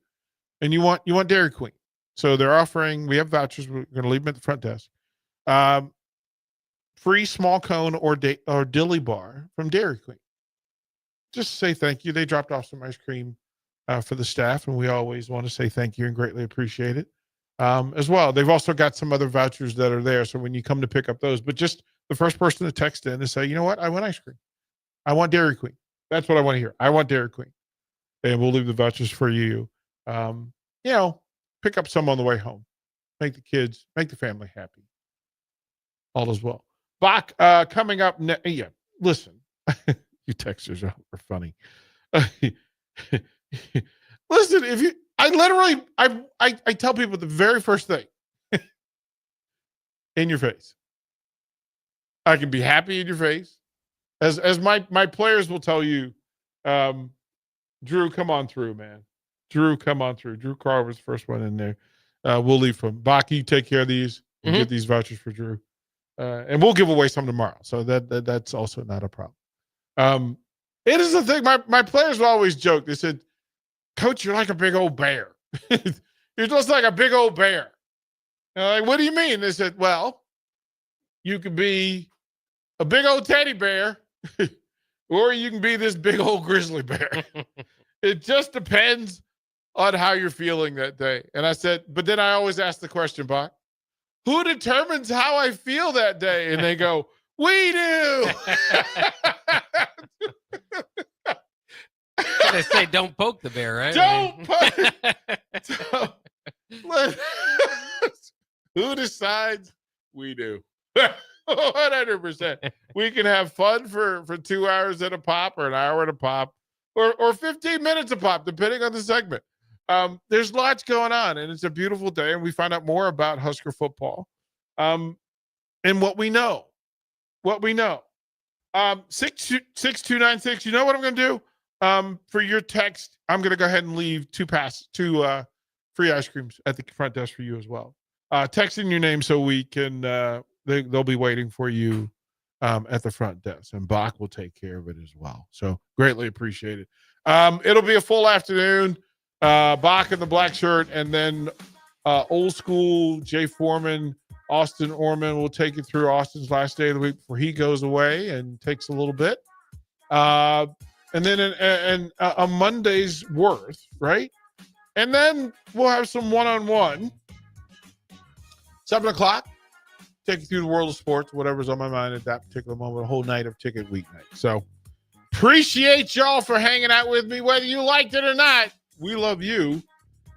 and you want Dairy Queen. So they're offering, we have vouchers, we're going to leave them at the front desk. Free small cone or dilly bar from Dairy Queen. Just say thank you. They dropped off some ice cream for the staff, and we always want to say thank you and greatly appreciate it. As well, they've also got some other vouchers that are there, so when you come to pick up those, but just the first person to text in and say, you know what, I want ice cream. I want Dairy Queen. That's what I want to hear. I want Dairy Queen. And we'll leave the vouchers for you. Pick up some on the way home. make the kids, make the family happy. All is well. Bach, coming up. Yeah, listen, you texters are funny. Listen, I tell people the very first thing in your face. I can be happy in your face. As my players will tell you, Drew, come on through, man. Drew, come on through. Drew Carver's the first one in there. We'll leave from Baki. Take care of these. We'll get these vouchers for Drew. And we'll give away some tomorrow. So that's also not a problem. It is the thing. My players will always joke. They said, Coach, you're like a big old bear. You're just like a big old bear. And I'm like, what do you mean? They said, well, you could be a big old teddy bear, or you can be this big old grizzly bear. It just depends on how you're feeling that day. And I said, but then I always ask the question, Bach, who determines how I feel that day? And they go, we do. They say don't poke the bear, right? Don't poke. Who decides? We do. 100%. We can have fun for 2 hours at a pop, or an hour at a pop, or 15 minutes a pop, depending on the segment. There's lots going on, and it's a beautiful day, and we find out more about Husker football and what we know. 62296. You know what I'm going to do? For your text, I'm going to go ahead and leave two free ice creams at the front desk for you as well. Text in your name so we can, they'll be waiting for you at the front desk, and Bach will take care of it as well. So greatly appreciated. It'll be a full afternoon. Bach in the black shirt, and then old school Jay Foreman, Austin Orman will take you through Austin's last day of the week before he goes away and takes a little bit. And then a Monday's worth, right? And then we'll have some one-on-one. 7 o'clock. Take you through the world of sports, whatever's on my mind at that particular moment, a whole night of Ticket Weeknight. So appreciate y'all for hanging out with me, whether you liked it or not. We love you.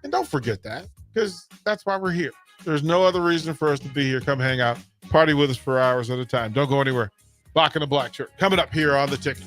And don't forget that, because that's why we're here. There's no other reason for us to be here. Come hang out. Party with us for hours at a time. Don't go anywhere. Bach in the black shirt. Coming up here on The Ticket.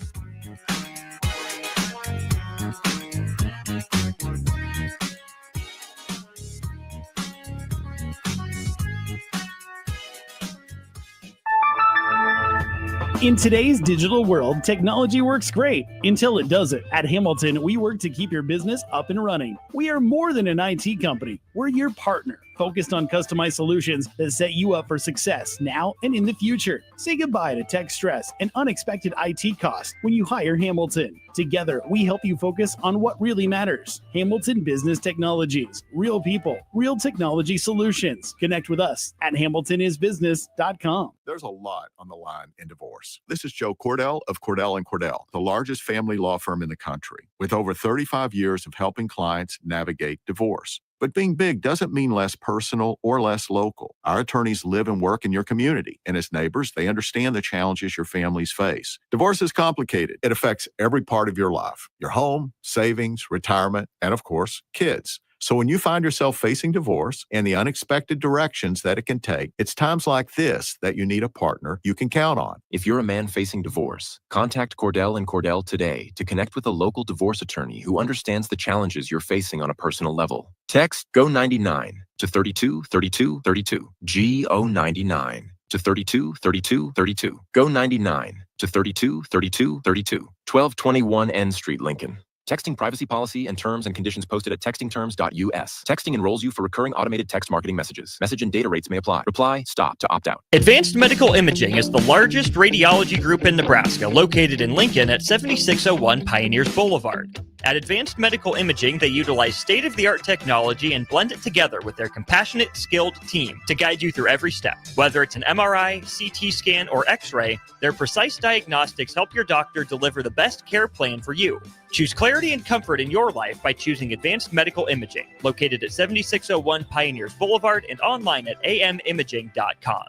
In today's digital world, technology works great until it doesn't. At Hamilton, we work to keep your business up and running. We are more than an IT company. We're your partner, focused on customized solutions that set you up for success now and in the future. Say goodbye to tech stress and unexpected IT costs when you hire Hamilton. Together, we help you focus on what really matters. Hamilton Business Technologies. Real people, real technology solutions. Connect with us at hamiltonisbusiness.com. There's a lot on the line in divorce. This is Joe Cordell of Cordell & Cordell, the largest family law firm in the country, with over 35 years of helping clients navigate divorce. But being big doesn't mean less personal or less local. Our attorneys live and work in your community, and as neighbors, they understand the challenges your families face. Divorce is complicated. It affects every part of your life: your home, savings, retirement, and of course, kids. So when you find yourself facing divorce and the unexpected directions that it can take, it's times like this that you need a partner you can count on. If you're a man facing divorce, contact Cordell & Cordell today to connect with a local divorce attorney who understands the challenges you're facing on a personal level. Text GO99 to 32 32 32. GO99 to 32 32 32. GO99 to 32 32 32. 1221 N Street, Lincoln. Texting privacy policy and terms and conditions posted at textingterms.us. Texting enrolls you for recurring automated text marketing messages. Message and data rates may apply. Reply, stop to opt out. Advanced Medical Imaging is the largest radiology group in Nebraska, located in Lincoln at 7601 Pioneers Boulevard. At Advanced Medical Imaging, they utilize state-of-the-art technology and blend it together with their compassionate, skilled team to guide you through every step. Whether it's an MRI, CT scan, or X-ray, their precise diagnostics help your doctor deliver the best care plan for you. Choose clarity and comfort in your life by choosing Advanced Medical Imaging, located at 7601 Pioneers Boulevard and online at amimaging.com.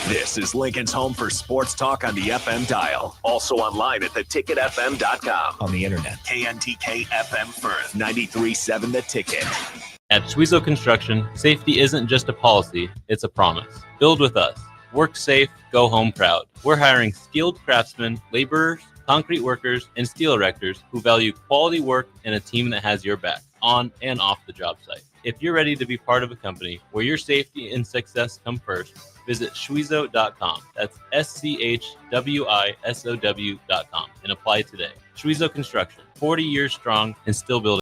This is Lincoln's home for sports talk on the FM dial. Also online at theticketfm.com. On the internet. KNTK FM Firth, 93.7 The Ticket. At Schwezo Construction, safety isn't just a policy, it's a promise. Build with us. Work safe, go home proud. We're hiring skilled craftsmen, laborers, concrete workers, and steel erectors who value quality work and a team that has your back, on and off the job site. If you're ready to be part of a company where your safety and success come first, visit Schwezo.com. That's SCHWISOW.com and apply today. Schwezo Construction, 40 years strong and still building.